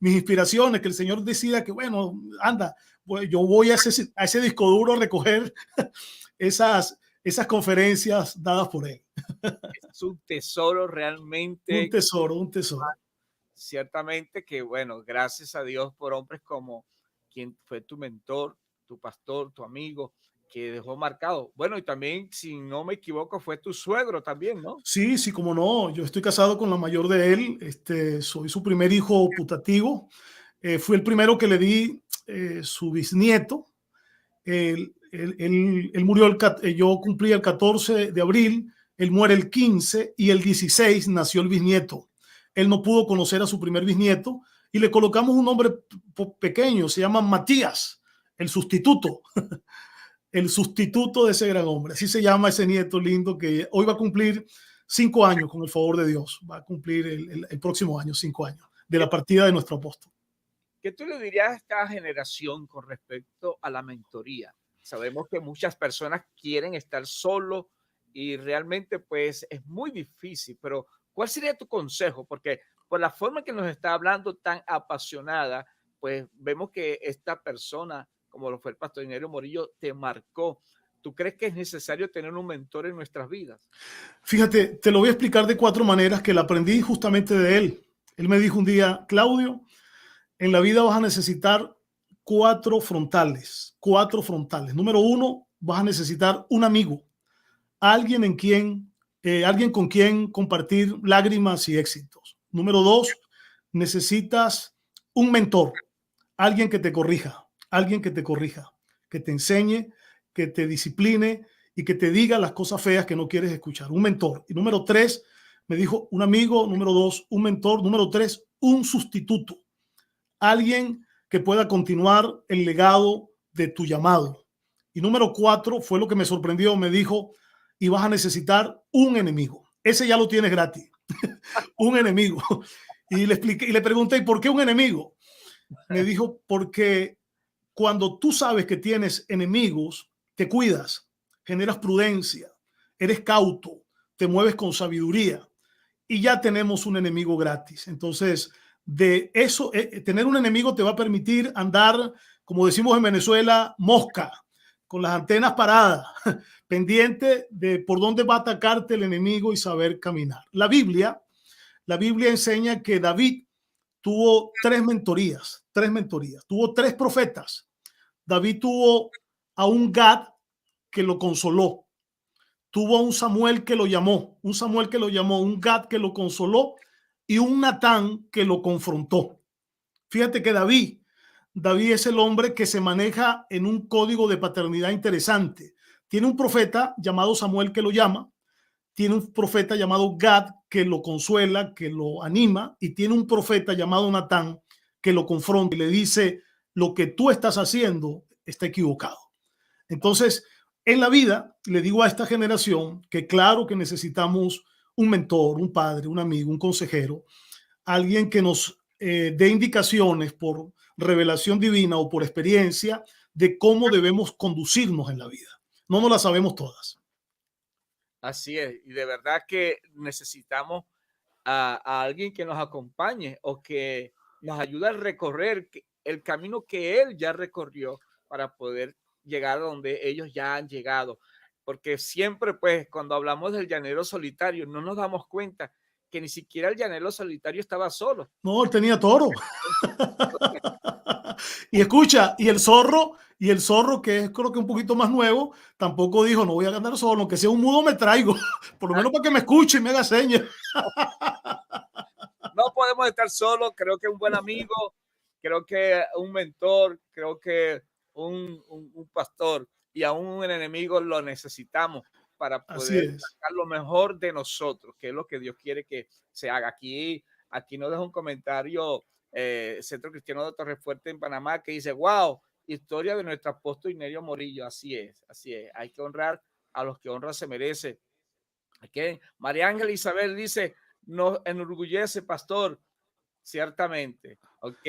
B: inspiraciones, que el Señor decida que bueno, anda, pues yo voy a ese disco duro a recoger esas conferencias dadas por él.
A: Es un tesoro realmente.
B: Un tesoro.
A: Ciertamente que bueno, gracias a Dios por hombres como quien fue tu mentor, tu pastor, tu amigo, que dejó marcado. Bueno, y también, si no me equivoco, fue tu suegro también, ¿no?
B: Sí, como no. Yo estoy casado con la mayor de él. Soy su primer hijo putativo. Fui el primero que le di su bisnieto. Él murió, yo cumplí el 14 de abril, él muere el 15 y el 16 nació el bisnieto. Él no pudo conocer a su primer bisnieto y le colocamos un nombre pequeño, se llama Matías, el sustituto. El sustituto de ese gran hombre. Así se llama ese nieto lindo que hoy va a cumplir 5 años con el favor de Dios. Va a cumplir el próximo año 5 años de la partida de nuestro apóstol.
A: ¿Qué tú le dirías a esta generación con respecto a la mentoría? Sabemos que muchas personas quieren estar solo y realmente pues es muy difícil, pero ¿cuál sería tu consejo? Porque por la forma que nos está hablando tan apasionada, pues vemos que esta persona, como lo fue el pastor Inerio Morillo, te marcó. ¿Tú crees que es necesario tener un mentor en nuestras vidas?
B: Fíjate, te lo voy a explicar de 4 maneras que la aprendí justamente de él. Él me dijo un día, Claudio, en la vida vas a necesitar 4 frontales, 4 frontales. Número 1, vas a necesitar un amigo, alguien con quien compartir lágrimas y éxitos. Número 2, necesitas un mentor, alguien que te corrija, alguien que te corrija, que te enseñe, que te discipline y que te diga las cosas feas que no quieres escuchar. Un mentor. Y número 3, me dijo un amigo. Número 2, un mentor. Número 3, un sustituto, alguien que pueda continuar el legado de tu llamado. Y número 4 fue lo que me sorprendió, me dijo, y vas a necesitar un enemigo. Ese ya lo tienes gratis, un enemigo. Y le expliqué y le pregunté, ¿y por qué un enemigo? Me dijo, porque cuando tú sabes que tienes enemigos, te cuidas, generas prudencia, eres cauto, te mueves con sabiduría y ya tenemos un enemigo gratis. Entonces, de eso, tener un enemigo te va a permitir andar, como decimos en Venezuela, mosca, con las antenas paradas, pendiente de por dónde va a atacarte el enemigo y saber caminar. La Biblia enseña que David tuvo 3 mentorías, tuvo 3 profetas. David tuvo a un Gad que lo consoló, tuvo a un Samuel que lo llamó, un Gad que lo consoló y un Natán que lo confrontó. Fíjate que David es el hombre que se maneja en un código de paternidad interesante. Tiene un profeta llamado Samuel que lo llama, tiene un profeta llamado Gad que lo consuela, que lo anima, y tiene un profeta llamado Natán que lo confronta y le dice, lo que tú estás haciendo está equivocado. Entonces, en la vida, le digo a esta generación que claro que necesitamos un mentor, un padre, un amigo, un consejero, alguien que nos dé indicaciones por revelación divina o por experiencia de cómo debemos conducirnos en la vida. No nos la sabemos todas.
A: Así es, y de verdad que necesitamos a alguien que nos acompañe o que nos ayude a recorrer el camino que él ya recorrió para poder llegar a donde ellos ya han llegado. Porque siempre, pues, cuando hablamos del llanero solitario, no nos damos cuenta que ni siquiera el llanero solitario estaba solo.
B: No, él tenía toro. Y escucha, y el zorro, que es creo que un poquito más nuevo, tampoco dijo, no voy a andar solo, aunque sea un mudo me traigo, por lo menos para que me escuche y me haga señas.
A: No podemos estar solos, creo que un buen amigo, creo que un mentor, creo que un pastor y aún un enemigo lo necesitamos para
B: Así
A: poder
B: es.
A: sacar lo mejor de nosotros, que es lo que Dios quiere que se haga. Aquí nos deja un comentario Centro Cristiano de Torrefuerte en Panamá que dice, wow, historia de nuestro apóstol Inerio Morillo. Así es, así es. Hay que honrar a los que honra se merece. Okay. María Ángela Isabel dice, nos enorgullece, pastor, ciertamente. Ok.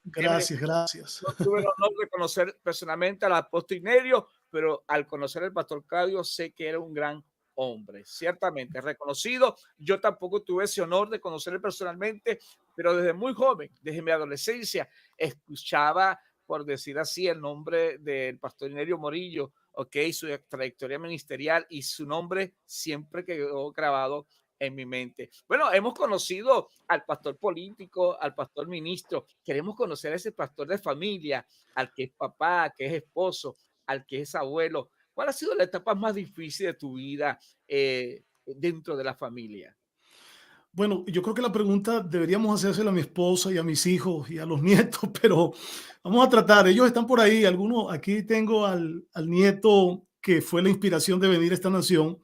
B: Gracias, gracias.
A: No tuve el honor de conocer personalmente al apóstol Inerio, pero al conocer al pastor Claudio sé que era un gran hombre, ciertamente reconocido. Yo tampoco tuve ese honor de conocerle personalmente, pero desde muy joven, desde mi adolescencia, escuchaba, por decir así, el nombre del pastor Inerio Morillo, ok, su trayectoria ministerial y su nombre siempre quedó grabado en mi mente. Bueno, hemos conocido al pastor político, al pastor ministro, queremos conocer a ese pastor de familia, al que es papá, que es esposo, al que es abuelo. ¿Cuál ha sido la etapa más difícil de tu vida dentro de la familia?
B: Bueno, yo creo que la pregunta deberíamos hacérsela a mi esposa y a mis hijos y a los nietos, pero vamos a tratar. Ellos están por ahí. Algunos, aquí tengo al nieto que fue la inspiración de venir a esta nación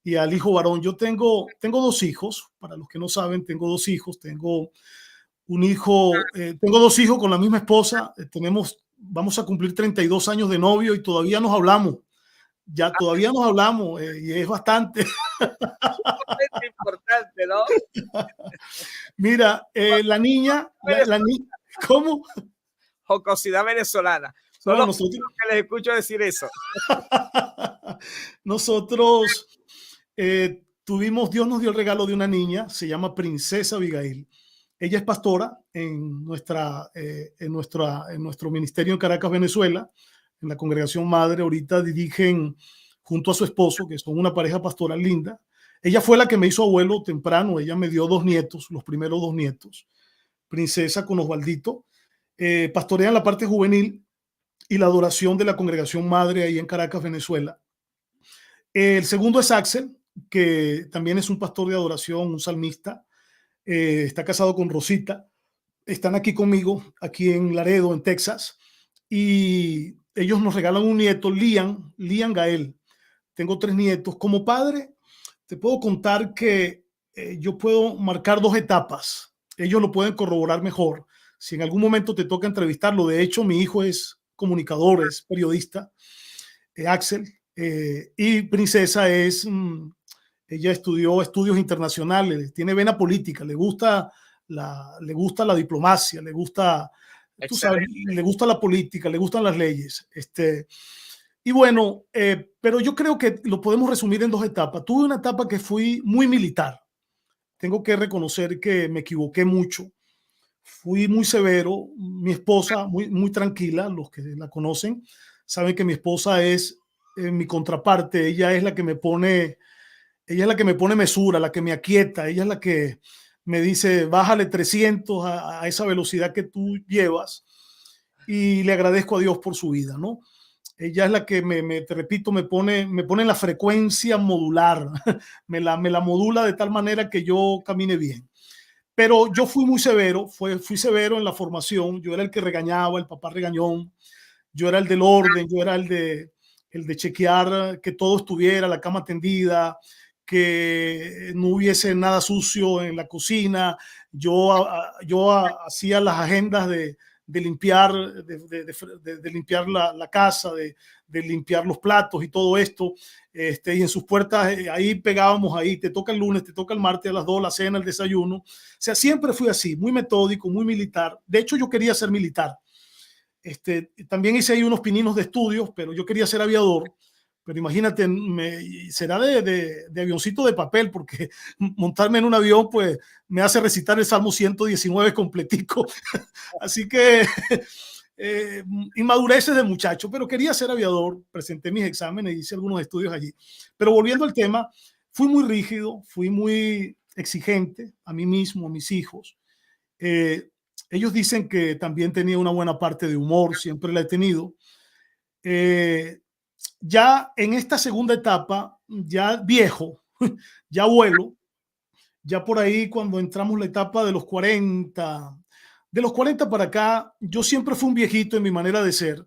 B: y al hijo varón. Yo tengo 2 hijos. Para los que no saben, tengo 2 hijos. Tengo 2 hijos con la misma esposa. Vamos a cumplir 32 años de novio y todavía nos hablamos. Ya todavía nos hablamos y es bastante.
A: Es importante, ¿no?
B: Mira, la niña, ¿Cómo?
A: Jocosidad venezolana. Solo nosotros que les escucho decir eso.
B: Nosotros tuvimos, Dios nos dio el regalo de una niña, se llama Princesa Abigail. Ella es pastora en nuestro ministerio en Caracas, Venezuela, en la Congregación Madre. Ahorita dirigen junto a su esposo, que son una pareja pastoral linda. Ella fue la que me hizo abuelo temprano. Ella me dio 2 nietos, los primeros 2 nietos. Princesa con Osvaldito. Pastorean la parte juvenil y la adoración de la Congregación Madre ahí en Caracas, Venezuela. El segundo es Axel, que también es un pastor de adoración, un salmista. Está casado con Rosita. Están aquí conmigo, aquí en Laredo, en Texas. Y ellos nos regalan un nieto, Liam Gael. Tengo 3 nietos. Como padre, te puedo contar que yo puedo marcar 2 etapas. Ellos lo pueden corroborar mejor. Si en algún momento te toca entrevistarlo, de hecho, mi hijo es comunicador, es periodista, Axel, y Princesa ella estudió estudios internacionales, tiene vena política, le gusta la diplomacia, le gusta, tú sabes, le gusta la política, le gustan las leyes. Y bueno, pero yo creo que lo podemos resumir en 2 etapas. Tuve una etapa que fui muy militar. Tengo que reconocer que me equivoqué mucho. Fui muy severo. Mi esposa, muy tranquila, los que la conocen, saben que mi esposa es mi contraparte. Ella es la que me pone mesura, la que me aquieta. Ella es la que me dice, bájale 300 a esa velocidad que tú llevas. Y le agradezco a Dios por su vida, ¿no? Ella es la que te repito, me pone en la frecuencia modular, me la modula de tal manera que yo camine bien. Pero yo fui muy severo, fui severo en la formación. Yo era el que regañaba, el papá regañón. Yo era el del orden, yo era el de chequear que todo estuviera, la cama tendida, que no hubiese nada sucio en la cocina. Yo hacía las agendas de limpiar, de limpiar la casa, de limpiar los platos y todo esto. Y en sus puertas, ahí pegábamos, ahí te toca el lunes, te toca el martes a las 2, la cena, el desayuno. O sea, siempre fui así, muy metódico, muy militar. De hecho, yo quería ser militar. También hice ahí unos pininos de estudios, pero yo quería ser aviador. Pero imagínate, será de avioncito de papel, porque montarme en un avión, pues, me hace recitar el Salmo 119 completico. Así que inmadureces de muchacho, pero quería ser aviador. Presenté mis exámenes y hice algunos estudios allí. Pero volviendo al tema, fui muy rígido, fui muy exigente a mí mismo, a mis hijos. Ellos dicen que también tenía una buena parte de humor, siempre la he tenido. Ya en esta segunda etapa, ya viejo, ya abuelo, ya por ahí cuando entramos la etapa de los 40 para acá, yo siempre fui un viejito en mi manera de ser,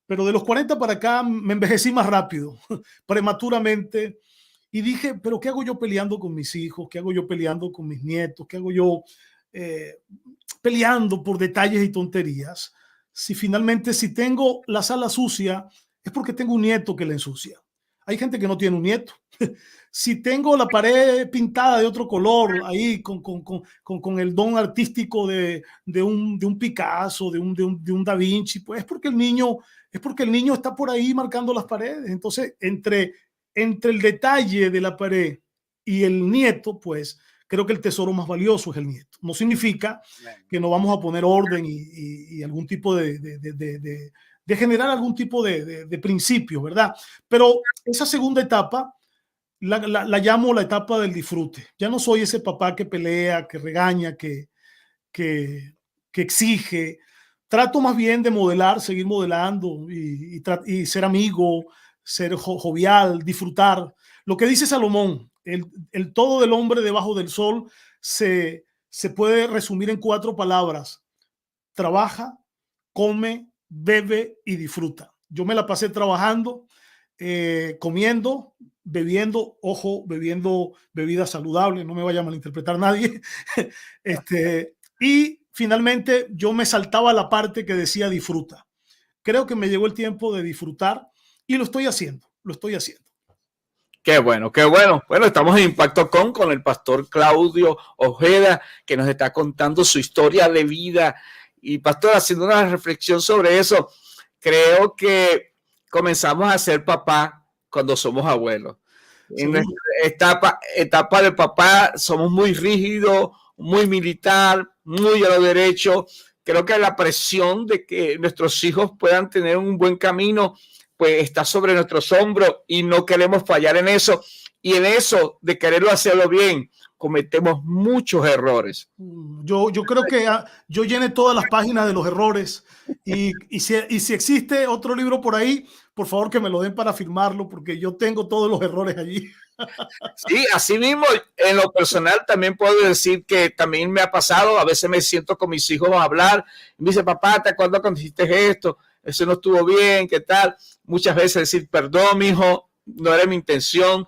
B: pero de los 40 para acá me envejecí más rápido, prematuramente, y dije, pero ¿qué hago yo peleando con mis hijos? ¿Qué hago yo peleando con mis nietos? ¿Qué hago yo peleando por detalles y tonterías? Si tengo la sala sucia, es porque tengo un nieto que la ensucia. Hay gente que no tiene un nieto. Si tengo la pared pintada de otro color, ahí con el don artístico de un Picasso, de un Da Vinci, pues es porque el niño está por ahí marcando las paredes. Entonces, entre el detalle de la pared y el nieto, pues creo que el tesoro más valioso es el nieto. No significa que no vamos a poner orden y algún tipo de generar algún tipo de principios, ¿verdad? Pero esa segunda etapa la llamo la etapa del disfrute. Ya no soy ese papá que pelea, que regaña, que exige. Trato más bien de modelar, seguir modelando y ser amigo, ser jovial, disfrutar. Lo que dice Salomón, el todo del hombre debajo del sol se puede resumir en 4 palabras: trabaja, come, bebe y disfruta. Yo me la pasé trabajando, comiendo, bebiendo, bebiendo bebidas saludables, no me vaya a malinterpretar nadie. Y finalmente yo me saltaba la parte que decía disfruta. Creo que me llegó el tiempo de disfrutar y lo estoy haciendo.
A: Qué bueno, qué bueno. Bueno, estamos en Impacto con el pastor Claudio Ojeda, que nos está contando su historia de vida Y pastor, haciendo una reflexión sobre eso, creo que comenzamos a ser papá cuando somos abuelos. En nuestra etapa de papá somos muy rígidos, muy militar, muy a lo derecho. Creo que la presión de que nuestros hijos puedan tener un buen camino, pues está sobre nuestros hombros y no queremos fallar en eso. Y en eso de quererlo hacerlo bien, cometemos muchos errores.
B: Yo creo que yo llené todas las páginas de los errores y si existe otro libro por ahí, por favor que me lo den para firmarlo porque yo tengo todos los errores allí.
A: Sí, así mismo, en lo personal también puedo decir que también me ha pasado, a veces me siento con mis hijos a hablar y me dice, papá, ¿te acuerdas cuando hiciste esto? Eso no estuvo bien, ¿qué tal? Muchas veces decir, perdón, mijo, no era mi intención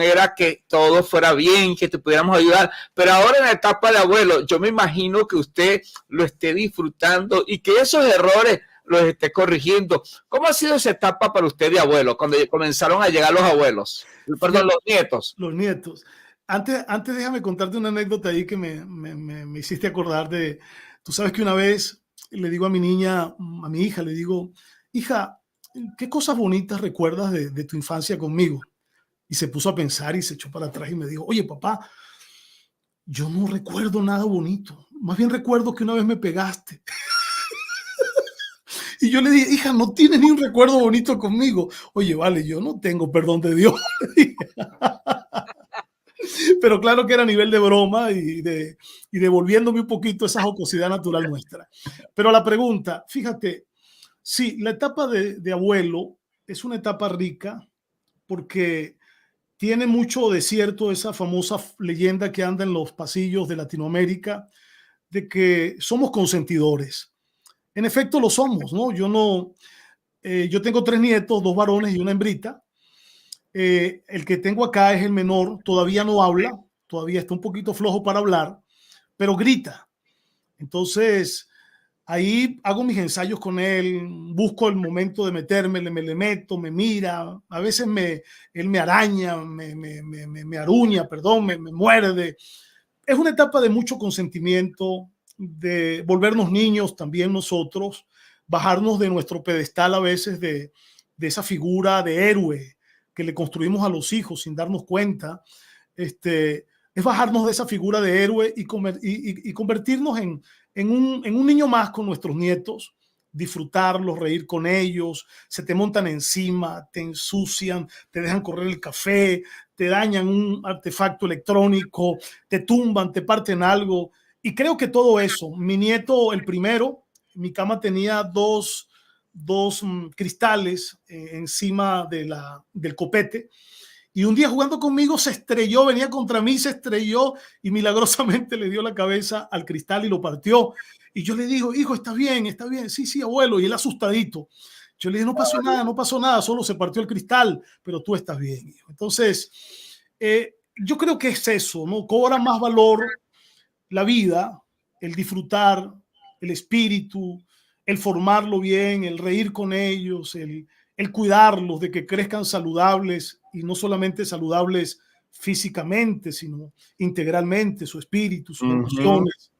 A: era que todo fuera bien, que te pudiéramos ayudar, pero ahora en la etapa de abuelo, yo me imagino que usted lo esté disfrutando y que esos errores los esté corrigiendo. ¿Cómo ha sido esa etapa para usted de abuelo, cuando comenzaron a llegar los abuelos? Perdón, los nietos.
B: Los nietos. Antes déjame contarte una anécdota ahí que me hiciste acordar de, tú sabes que una vez le digo a mi niña, a mi hija, le digo, hija, ¿qué cosas bonitas recuerdas de tu infancia conmigo? Y se puso a pensar y se echó para atrás y me dijo, oye, papá, yo no recuerdo nada bonito. Más bien recuerdo que una vez me pegaste. Y yo le dije, hija, no tienes ni un recuerdo bonito conmigo. Oye, vale, yo no tengo perdón de Dios. Pero claro que era a nivel de broma y devolviéndome un poquito esa jocosidad natural nuestra. Pero la pregunta, fíjate, sí, la etapa de abuelo es una etapa rica porque tiene mucho de cierto esa famosa leyenda que anda en los pasillos de Latinoamérica de que somos consentidores. En efecto lo somos, ¿no? Yo tengo 3 nietos, 2 varones y una hembrita. El que tengo acá es el menor, todavía no habla, todavía está un poquito flojo para hablar, pero grita. Entonces, ahí hago mis ensayos con él, busco el momento de meterme, me le meto, me mira, a veces él me araña, me aruña, perdón, me muerde. Es una etapa de mucho consentimiento, de volvernos niños también nosotros, bajarnos de nuestro pedestal a veces de esa figura de héroe que le construimos a los hijos sin darnos cuenta. Es bajarnos de esa figura de héroe y convertirnos en un niño más con nuestros nietos, disfrutarlos, reír con ellos, se te montan encima, te ensucian, te dejan correr el café, te dañan un artefacto electrónico, te tumban, te parten algo. Y creo que todo eso, mi nieto, el primero, mi cama tenía dos cristales encima del copete. Y un día jugando conmigo se estrelló, venía contra mí, se estrelló y milagrosamente le dio la cabeza al cristal y lo partió. Y yo le digo, hijo, ¿estás bien? ¿Estás bien? Sí, sí, abuelo. Y él asustadito. Yo le dije, no pasó nada, solo se partió el cristal, pero tú estás bien, hijo. Entonces, yo creo que es eso, ¿no? Cobra más valor la vida, el disfrutar, el espíritu, el formarlo bien, el reír con ellos, el cuidarlos de que crezcan saludables y no solamente saludables físicamente, sino integralmente, su espíritu, sus emociones.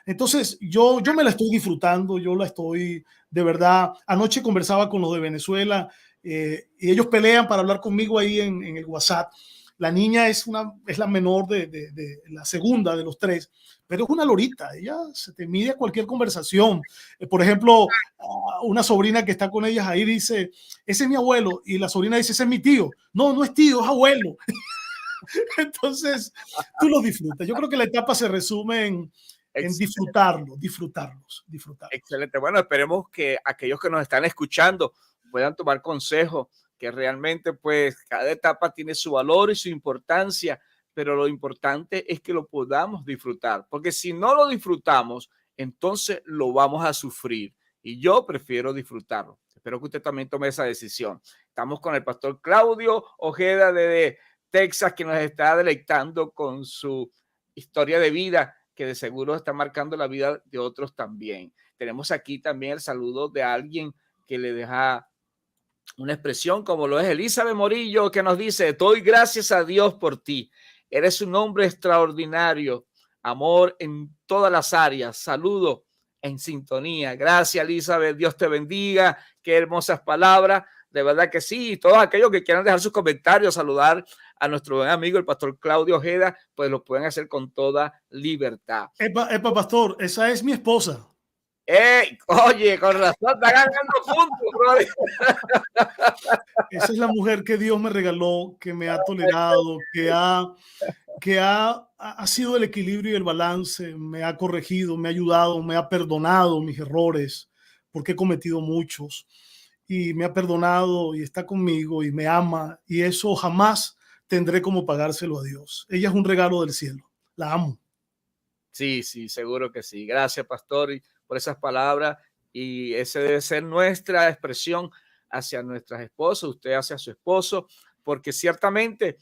B: Entonces, yo me la estoy disfrutando, yo la estoy, de verdad, anoche conversaba con los de Venezuela y ellos pelean para hablar conmigo ahí en el WhatsApp. La niña es la menor de la segunda de los 3, pero es una lorita, ella se te mide a cualquier conversación. Por ejemplo, una sobrina que está con ellas ahí dice, ese es mi abuelo, y la sobrina dice, ese es mi tío. No, no es tío, es abuelo. Entonces, tú los disfrutas. Yo creo que la etapa se resume en disfrutarlos.
A: Excelente. Bueno, esperemos que aquellos que nos están escuchando puedan tomar consejos, que realmente pues cada etapa tiene su valor y su importancia, pero lo importante es que lo podamos disfrutar, porque si no lo disfrutamos, entonces lo vamos a sufrir y yo prefiero disfrutarlo. Espero que usted también tome esa decisión. Estamos con el pastor Claudio Ojeda de Texas, que nos está deleitando con su historia de vida, que de seguro está marcando la vida de otros también. Tenemos aquí también el saludo de alguien que le deja una expresión como lo es Elizabeth Morillo, que nos dice, doy gracias a Dios por ti. Eres un hombre extraordinario, amor en todas las áreas. Saludo en sintonía. Gracias, Elizabeth. Dios te bendiga. Qué hermosas palabras. De verdad que sí. Y todos aquellos que quieran dejar sus comentarios, saludar a nuestro buen amigo, el pastor Claudio Ojeda, pues lo pueden hacer con toda libertad.
B: Epa, pastor, esa es mi esposa.
A: Oye, con razón, está ganando puntos, brother.
B: Esa es la mujer que Dios me regaló, que me ha tolerado, que ha sido el equilibrio y el balance, me ha corregido, me ha ayudado, me ha perdonado mis errores, porque he cometido muchos, y me ha perdonado y está conmigo y me ama, y eso jamás tendré como pagárselo a Dios. Ella es un regalo del cielo, la amo.
A: Sí, sí, seguro que sí. Gracias, pastor, por esas palabras. Y ese debe ser nuestra expresión hacia nuestras esposas, usted hacia su esposo, porque ciertamente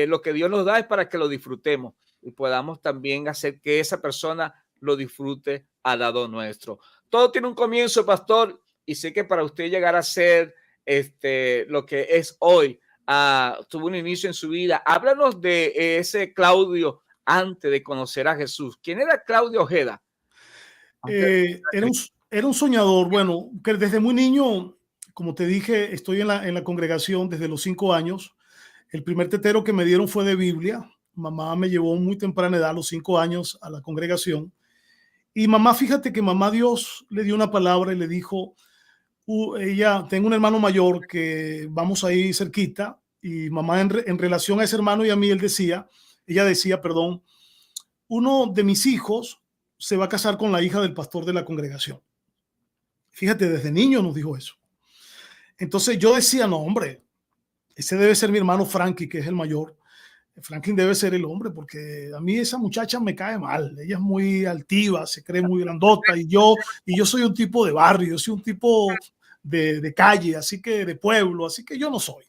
A: lo que Dios nos da es para que lo disfrutemos y podamos también hacer que esa persona lo disfrute al lado nuestro. Todo tiene un comienzo, pastor, y sé que para usted llegar a ser lo que es hoy, tuvo un inicio en su vida. Háblanos de ese Claudio antes de conocer a Jesús. ¿Quién era Claudio Ojeda?
B: Era un soñador, bueno, que desde muy niño, como te dije, estoy en la congregación desde los 5 años. El primer tetero que me dieron fue de Biblia. Mamá me llevó muy temprana edad, a los 5 años, a la congregación. Y mamá, fíjate que mamá Dios le dio una palabra y le dijo, tengo un hermano mayor que vamos ahí cerquita, y mamá en relación a ese hermano y a mí, ella decía, perdón, uno de mis hijos se va a casar con la hija del pastor de la congregación. Fíjate, desde niño nos dijo eso. Entonces yo decía, no, hombre, ese debe ser mi hermano Frankie, que es el mayor. Franklin debe ser el hombre, porque a mí esa muchacha me cae mal. Ella es muy altiva, se cree muy grandota, y yo soy un tipo de barrio, yo soy un tipo de calle, así que de pueblo, así que yo no soy.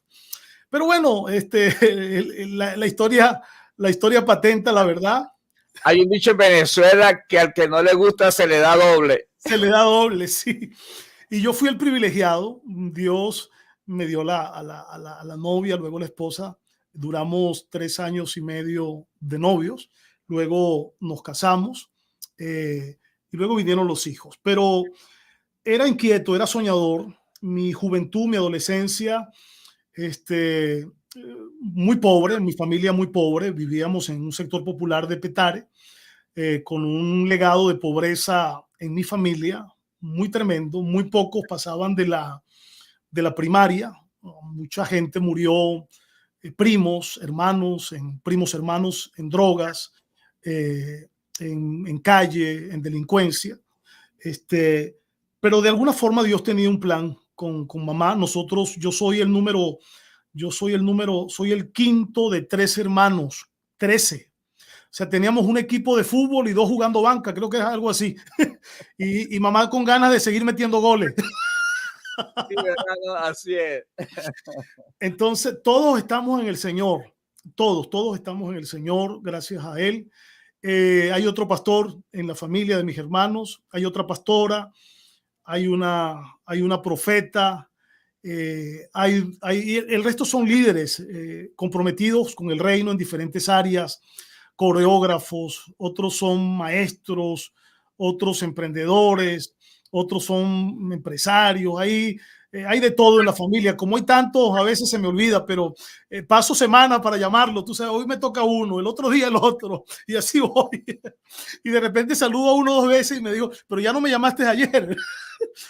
B: Pero bueno, la historia patenta la verdad.
A: Hay un dicho en Venezuela que al que no le gusta se le da doble.
B: Se le da doble, sí. Y yo fui el privilegiado. Dios me dio a la novia, luego la esposa. Duramos 3 años y medio de novios. Luego nos casamos y luego vinieron los hijos. Pero era inquieto, era soñador. Mi juventud, mi adolescencia, muy pobre, mi familia muy pobre. Vivíamos en un sector popular de Petare, con un legado de pobreza en mi familia muy tremendo. Muy pocos pasaban de la primaria. Mucha gente murió, primos hermanos en drogas, en calle, en delincuencia. Pero de alguna forma Dios tenía un plan con mamá. Soy el quinto de 13 hermanos, 13. O sea, teníamos un equipo de fútbol y 2 jugando banca, creo que es algo así. y mamá con ganas de seguir metiendo goles.
A: Sí, así es.
B: Entonces, todos estamos en el Señor. Todos estamos en el Señor, gracias a Él. Hay otro pastor en la familia de mis hermanos, hay otra pastora, hay una profeta, el resto son líderes comprometidos con el reino en diferentes áreas, coreógrafos, otros son maestros, otros emprendedores, otros son empresarios. Hay de todo en la familia. Como hay tantos, a veces se me olvida, pero paso semana para llamarlo. Tú sabes, hoy me toca uno, el otro día el otro, y así voy. Y de repente saludo a uno 2 veces y me digo, pero ya no me llamaste ayer.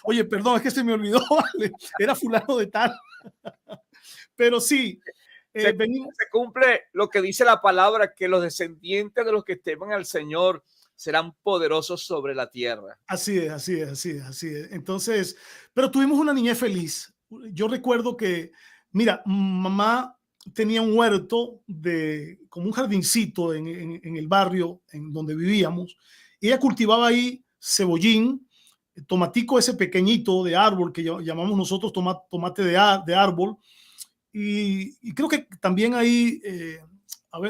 B: Oye, perdón, es que se me olvidó, vale. Era fulano de tal. Pero sí,
A: se cumple lo que dice la palabra, que los descendientes de los que temen al Señor serán poderosos sobre la tierra.
B: Así es. Entonces, pero tuvimos una niñez feliz. Yo recuerdo que, mira, mamá tenía un huerto como un jardincito en el barrio en donde vivíamos. Ella cultivaba ahí cebollín, tomatico ese pequeñito de árbol que llamamos nosotros tomate de árbol, y creo que también ahí,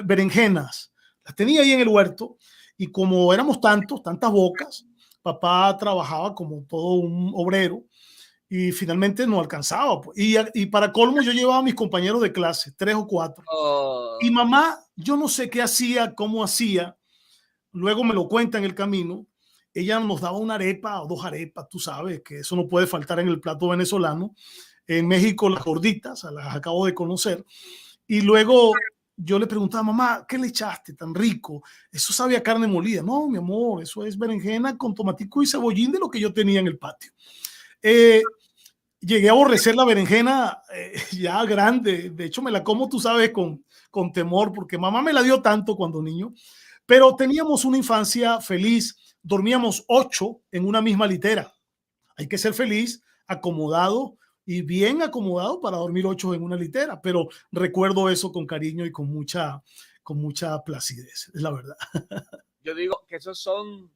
B: berenjenas. Las tenía ahí en el huerto. Y como éramos tantas bocas, papá trabajaba como todo un obrero y finalmente no alcanzaba. Y para colmo, yo llevaba a mis compañeros de clase, 3 o 4. Y mamá, yo no sé qué hacía, cómo hacía, luego me lo cuenta en el camino, ella nos daba una arepa o dos arepas, tú sabes que eso no puede faltar en el plato venezolano. En México las gorditas, las acabo de conocer. Y luego yo le preguntaba, mamá, ¿qué le echaste tan rico? Eso sabe a carne molida. No, mi amor, eso es berenjena con tomatico y cebollín de lo que yo tenía en el patio. Llegué a aborrecer la berenjena ya grande. De hecho, me la como, tú sabes, con temor, porque mamá me la dio tanto cuando niño. Pero teníamos una infancia feliz. Dormíamos 8 en una misma litera. Hay que ser feliz, acomodado y bien acomodado para dormir 8 en una litera. Pero recuerdo eso con cariño y con mucha placidez, es la verdad.
A: Yo digo que esos son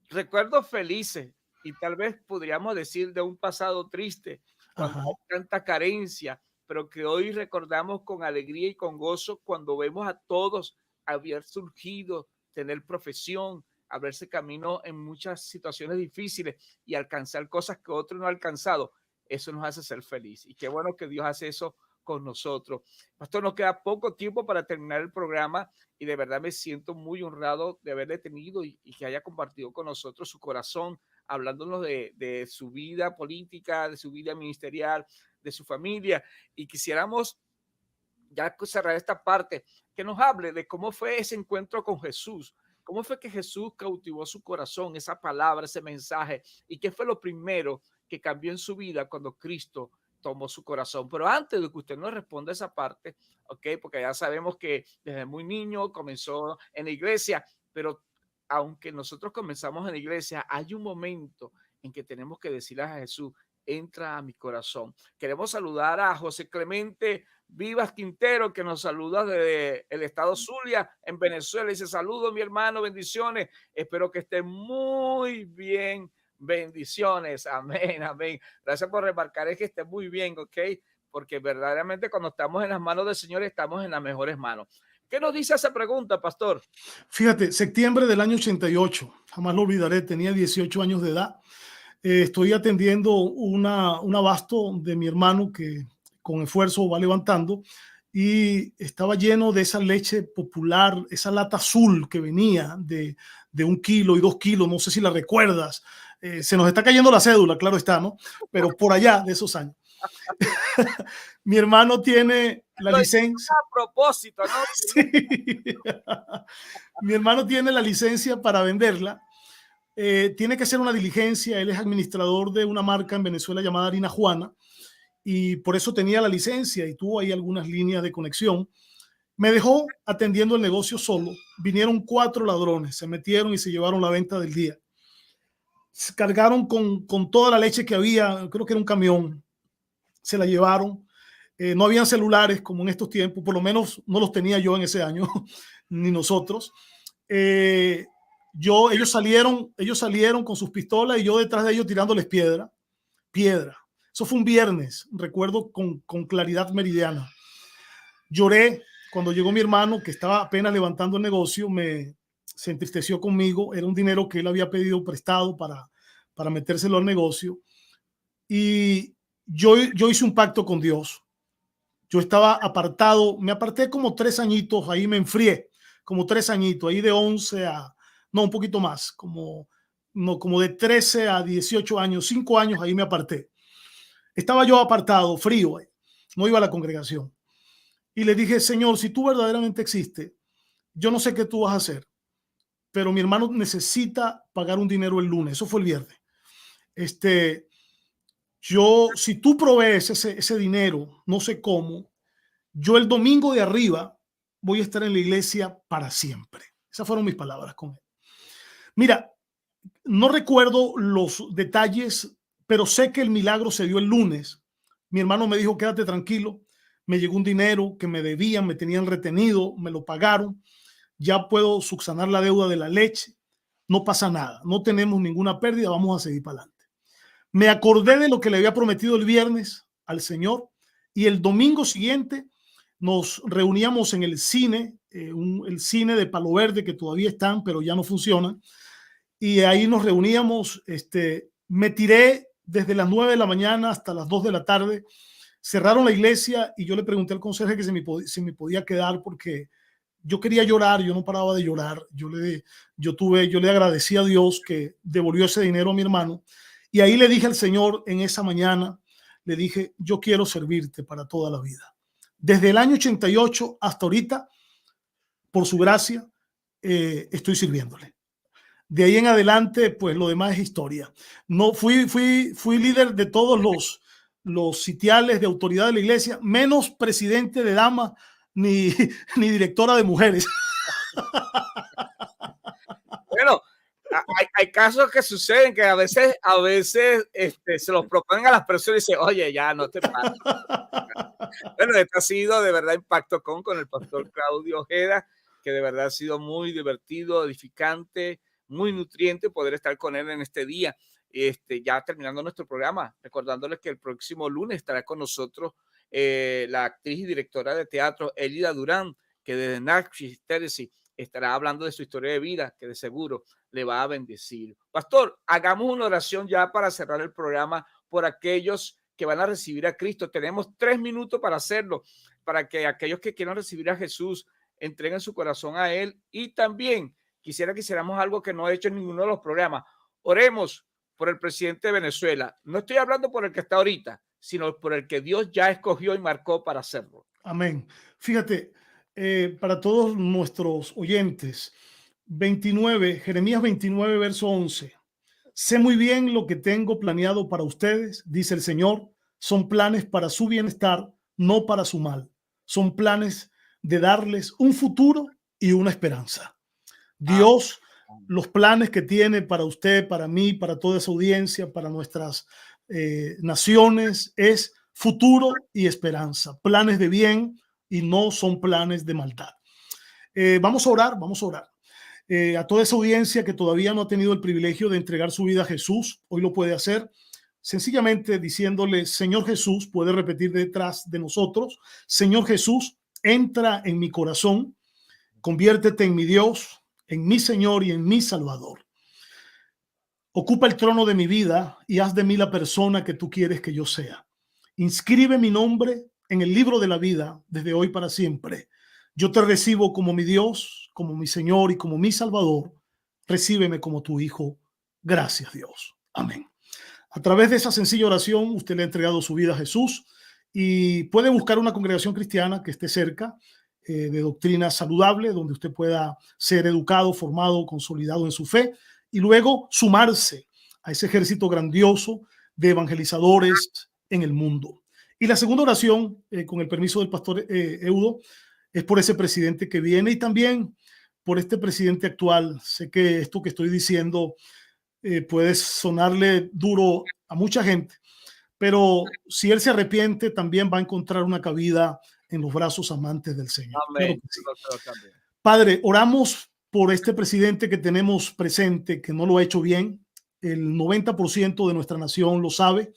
A: recuerdos felices y tal vez podríamos decir de un pasado triste, cuando hay tanta carencia, pero que hoy recordamos con alegría y con gozo cuando vemos a todos haber surgido, tener profesión, abrirse camino en muchas situaciones difíciles y alcanzar cosas que otros no han alcanzado. Eso nos hace ser feliz. Y qué bueno que Dios hace eso con nosotros. Pastor, nos queda poco tiempo para terminar el programa y de verdad me siento muy honrado de haberle tenido y que haya compartido con nosotros su corazón, hablándonos de su vida política, de su vida ministerial, de su familia. Y quisiéramos ya cerrar esta parte, que nos hable de cómo fue ese encuentro con Jesús, cómo fue que Jesús cautivó su corazón, esa palabra, ese mensaje, y qué fue lo primero que cambió en su vida cuando Cristo tomó su corazón. Pero antes de que usted nos responda esa parte, ok, porque ya sabemos que desde muy niño comenzó en la iglesia, pero aunque nosotros comenzamos en la iglesia, hay un momento en que tenemos que decirle a Jesús, entra a mi corazón. Queremos saludar a José Clemente Vivas Quintero, que nos saluda desde el estado Zulia, en Venezuela. Dice, saludos, mi hermano, bendiciones. Espero que esté muy bien. Bendiciones. Amén, amén. Gracias por remarcar, es que esté muy bien, ¿ok? Porque verdaderamente cuando estamos en las manos del Señor, estamos en las mejores manos. ¿Qué nos dice esa pregunta, pastor?
B: Fíjate, septiembre del año 88, jamás lo olvidaré, tenía 18 años de edad. Estoy atendiendo un abasto de mi hermano que con esfuerzo va levantando y estaba lleno de esa leche popular, esa lata azul que venía de 1 kilo y 2 kilos, no sé si la recuerdas. Se nos está cayendo la cédula, claro está, ¿no? Pero por allá de esos años. Mi hermano tiene la licencia.
A: A propósito, ¿no?
B: Sí. Mi hermano tiene la licencia para venderla. Tiene que hacer una diligencia. Él es administrador de una marca en Venezuela llamada Harina Juana y por eso tenía la licencia y tuvo ahí algunas líneas de conexión. Me dejó atendiendo el negocio solo. Vinieron 4 ladrones, se metieron y se llevaron la venta del día. Se cargaron con toda la leche que había, creo que era un camión. Se la llevaron. No habían celulares como en estos tiempos, por lo menos no los tenía yo en ese año, ni nosotros. Ellos salieron con sus pistolas y yo detrás de ellos tirándoles piedra. Eso fue un viernes, recuerdo con claridad meridiana. Lloré cuando llegó mi hermano, que estaba apenas levantando el negocio, se entristeció conmigo. Era un dinero que él había pedido prestado para metérselo al negocio. Y yo hice un pacto con Dios. Yo estaba apartado, me aparté como 3 añitos, ahí me enfrié, como 3 añitos, ahí de 11 a, no, un poquito más, como de 13 a 18 años, 5 años, ahí me aparté. Estaba yo apartado, frío, no iba a la congregación. Y le dije, Señor, si tú verdaderamente existes, yo no sé qué tú vas a hacer, pero mi hermano necesita pagar un dinero el lunes, eso fue el viernes. Si tú provees ese dinero, no sé cómo, yo el domingo de arriba voy a estar en la iglesia para siempre. Esas fueron mis palabras con él. Mira, no recuerdo los detalles, pero sé que el milagro se dio el lunes. Mi hermano me dijo, quédate tranquilo. Me llegó un dinero que me debían, me tenían retenido, me lo pagaron. Ya puedo subsanar la deuda de la leche. No pasa nada, no tenemos ninguna pérdida, vamos a seguir para adelante. Me acordé de lo que le había prometido el viernes al Señor y el domingo siguiente nos reuníamos en el cine, el cine de Palo Verde, que todavía están, pero ya no funcionan. Y ahí nos reuníamos. Me tiré desde las 9 de la mañana hasta las 2 de la tarde. Cerraron la iglesia y yo le pregunté al conserje que si me podía quedar porque yo quería llorar, yo no paraba de llorar. Yo le agradecí a Dios que devolvió ese dinero a mi hermano. Y ahí le dije al Señor en esa mañana, le dije, yo quiero servirte para toda la vida. Desde el año 88 hasta ahorita, por su gracia, estoy sirviéndole. De ahí en adelante, pues lo demás es historia. No fui líder de todos los sitiales de autoridad de la iglesia, menos presidente de damas ni directora de mujeres.
A: Bueno, hay casos que suceden que a veces se los proponen a las personas y dicen, oye, ya no te pases. Bueno, este ha sido de verdad Impacto con el pastor Claudio Ojeda, que de verdad ha sido muy divertido, edificante, muy nutriente poder estar con él en este día. Ya terminando nuestro programa, recordándoles que el próximo lunes estará con nosotros la actriz y directora de teatro Elida Durán, que desde Nashville, Tennessee, estará hablando de su historia de vida, que de seguro le va a bendecir. Pastor, hagamos una oración ya para cerrar el programa por aquellos que van a recibir a Cristo. Tenemos 3 minutos para hacerlo, para que aquellos que quieran recibir a Jesús entreguen su corazón a Él. Y también que hiciéramos algo que no he hecho en ninguno de los programas. Oremos por el presidente de Venezuela. No estoy hablando por el que está ahorita, sino por el que Dios ya escogió y marcó para hacerlo.
B: Amén. Fíjate, para todos nuestros oyentes, Jeremías 29, verso 11. Sé muy bien lo que tengo planeado para ustedes, dice el Señor. Son planes para su bienestar, no para su mal. Son planes de darles un futuro y una esperanza. Dios, los planes que tiene para usted, para mí, para toda esa audiencia, para nuestras naciones, es futuro y esperanza. Planes de bien y no son planes de maldad. Vamos a orar, vamos a orar. A toda esa audiencia que todavía no ha tenido el privilegio de entregar su vida a Jesús, hoy lo puede hacer sencillamente diciéndole, Señor Jesús, puede repetir detrás de nosotros, Señor Jesús, entra en mi corazón, conviértete en mi Dios, en mi Señor y en mi Salvador. Ocupa el trono de mi vida y haz de mí la persona que tú quieres que yo sea. Inscribe mi nombre en el libro de la vida desde hoy para siempre. Yo te recibo como mi Dios, como mi Señor y como mi Salvador. Recíbeme como tu Hijo. Gracias, Dios. Amén. A través de esa sencilla oración, usted le ha entregado su vida a Jesús y puede buscar una congregación cristiana que esté cerca, de doctrina saludable, donde usted pueda ser educado, formado, consolidado en su fe y luego sumarse a ese ejército grandioso de evangelizadores en el mundo. Y la segunda oración, con el permiso del pastor Eudo, es por ese presidente que viene y también por este presidente actual. Sé que esto que estoy diciendo puede sonarle duro a mucha gente, pero si él se arrepiente, también va a encontrar una cabida en los brazos amantes del Señor.
A: Amén.
B: Claro que sí. Padre, oramos por este presidente que tenemos presente, que no lo ha hecho bien. El 90% de nuestra nación lo sabe.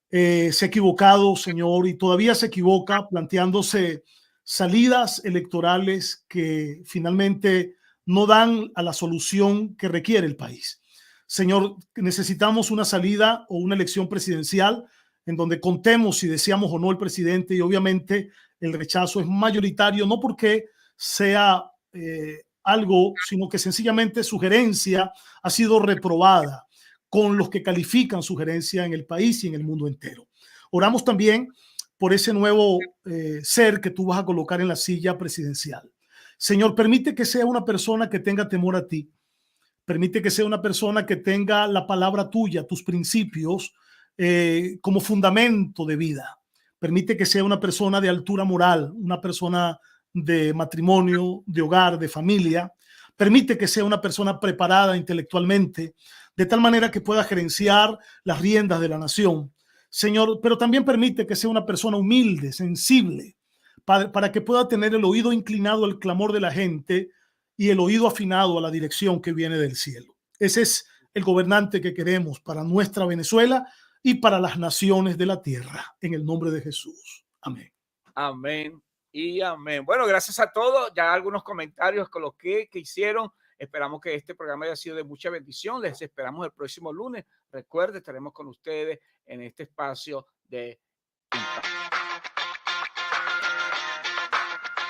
B: Se ha equivocado, Señor, y todavía se equivoca planteándose salidas electorales que finalmente no dan a la solución que requiere el país. Señor, necesitamos una salida o una elección presidencial en donde contemos si deseamos o no el presidente, y obviamente el rechazo es mayoritario, no porque sea algo, sino que sencillamente su gerencia ha sido reprobada con los que califican su gerencia en el país y en el mundo entero. Oramos también por ese nuevo ser que tú vas a colocar en la silla presidencial. Señor, permite que sea una persona que tenga temor a ti. Permite que sea una persona que tenga la palabra tuya, tus principios, como fundamento de vida. Permite que sea una persona de altura moral, una persona de matrimonio, de hogar, de familia. Permite que sea una persona preparada intelectualmente, de tal manera que pueda gerenciar las riendas de la nación. Señor, pero también permite que sea una persona humilde, sensible, para que pueda tener el oído inclinado al clamor de la gente y el oído afinado a la dirección que viene del cielo. Ese es el gobernante que queremos para nuestra Venezuela y para las naciones de la tierra, en el nombre de Jesús. Amén.
A: Amén y amén. Bueno, gracias a todos. Ya algunos comentarios coloqué que hicieron. Esperamos que este programa haya sido de mucha bendición. Les esperamos el próximo lunes. Recuerden, estaremos con ustedes en este espacio de Impacto.